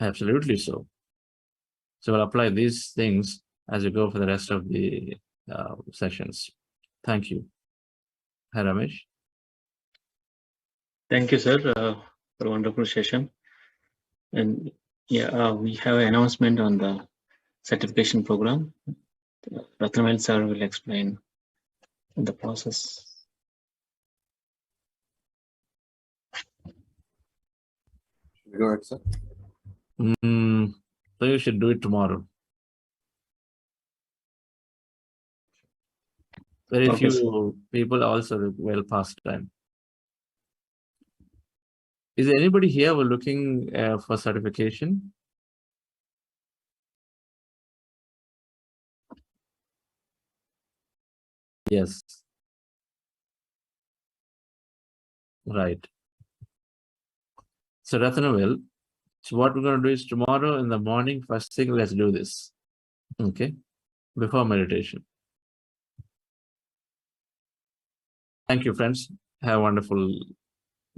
Absolutely so. So we'll apply these things as we go for the rest of the sessions. Thank you. Hi, Ramesh. Thank you, sir, for a wonderful session. And yeah, we have an announcement on the certification program. Ratnavel sir will explain the process. Go ahead, sir. So you should do it tomorrow. Very Okay, few people also well past time. Is there anybody here who are looking for certification? Yes. Right. So Ratnavel, so what we're going to do is tomorrow in the morning, first thing, let's do this. Okay? Before meditation. Thank you, friends. Have a wonderful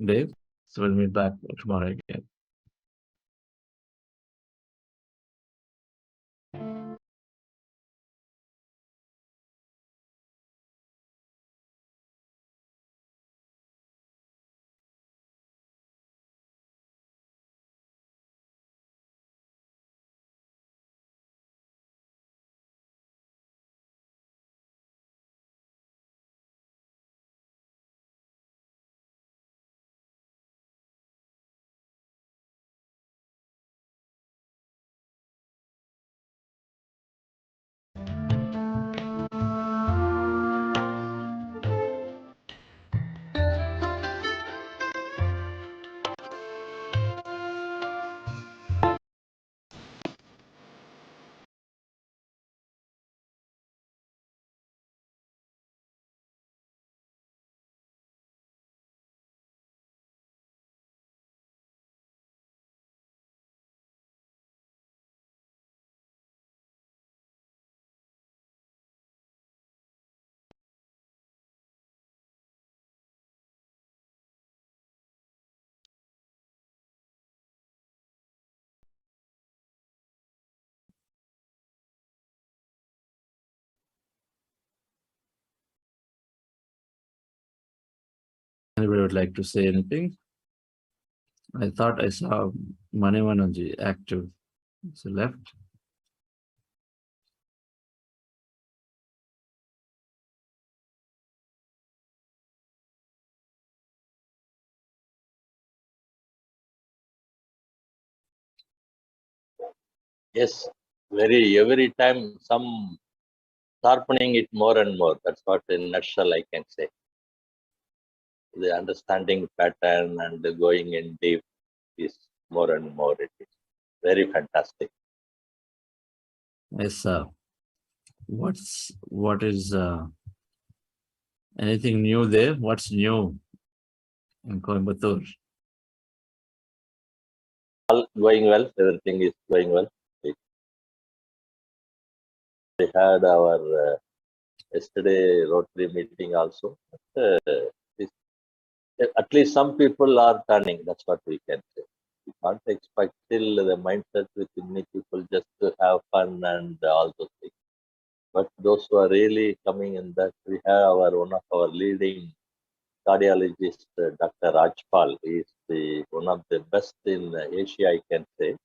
day. So we'll meet back tomorrow again. Anybody would like to say anything? I thought I saw Manivanaji active. So left. Yes, every time some sharpening it more and more. That's what in nutshell I can say. The understanding pattern and the going in deep is more and more. It is very fantastic. Yes, what is anything new there? What's new in Coimbatore? All going well. Everything is going well. We had our yesterday Rotary meeting also. At least some people are turning. That's what we can say. We can't expect still the mindset with many people just to have fun and all those things. But those who are really coming in that, we have one of our leading cardiologist, Dr. Rajpal. He is one of the best in Asia, I can say,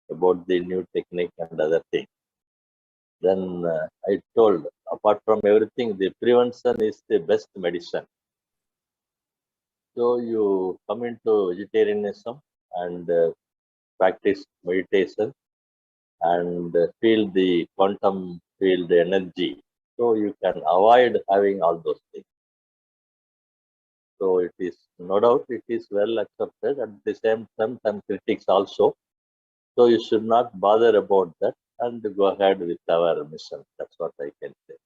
about the new technique and other things. Then I told, apart from everything, the prevention is the best medicine. So you come into vegetarianism and practice meditation and feel the quantum field energy. So you can avoid having all those things. So it is no doubt it is well accepted. At the same time, some critics also. So you should not bother about that and go ahead with our mission. That's what I can say.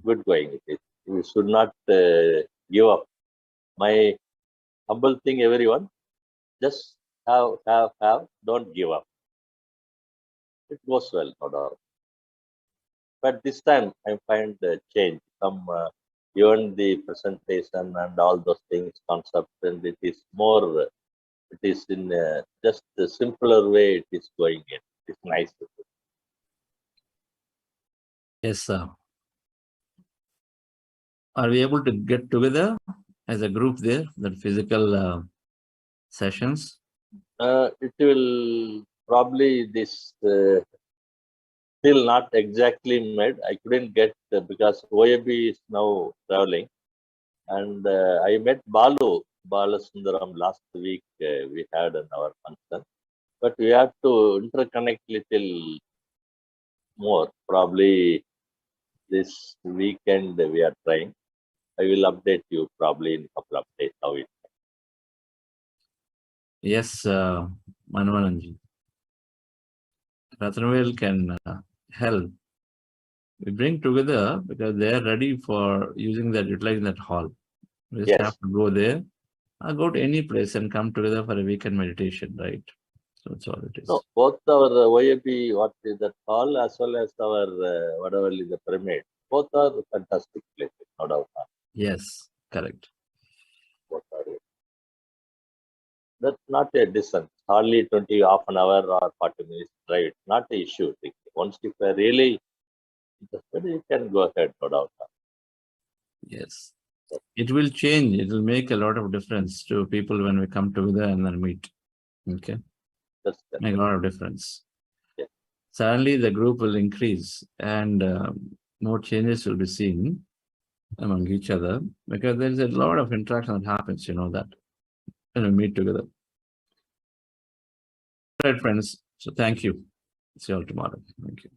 Good going it is. You should not give up. My humble thing, everyone, just have, don't give up. It goes well, no doubt. But this time I find the change. Some even the presentation and all those things, concept, and it is more. It is in just a simpler way. It is going in. It's nice. Yes, sir. Are we able to get together as a group there, that physical sessions? It will probably this still not exactly made. I couldn't get because OAB is now traveling, and I met Balasundaram last week. We had in our function, but we have to interconnect little more. Probably this weekend we are trying. I will update you probably in a couple of days how it. Yes, Manohananji. Rathanvel can help. We bring together because they are ready for utilizing that hall. We just have to go there or go to any place and come together for a weekend meditation, right? So that's all it is. No, both our OAB, what is that hall, as well as our whatever is the pyramid, both are fantastic places, no doubt. Yes, correct. Both are. That's not a distance, hardly 20, half an hour or 40 minutes drive. It's not an issue. Once if you are really interested, you can go ahead, no doubt. Yes. It will change. It will make a lot of difference to people when we come together and then meet. Okay. That's make a lot of difference. Yeah. Suddenly the group will increase and more changes will be seen among each other because there's a lot of interaction that happens, you know that, when we meet together. All right, friends. So thank you. See you all tomorrow. Thank you.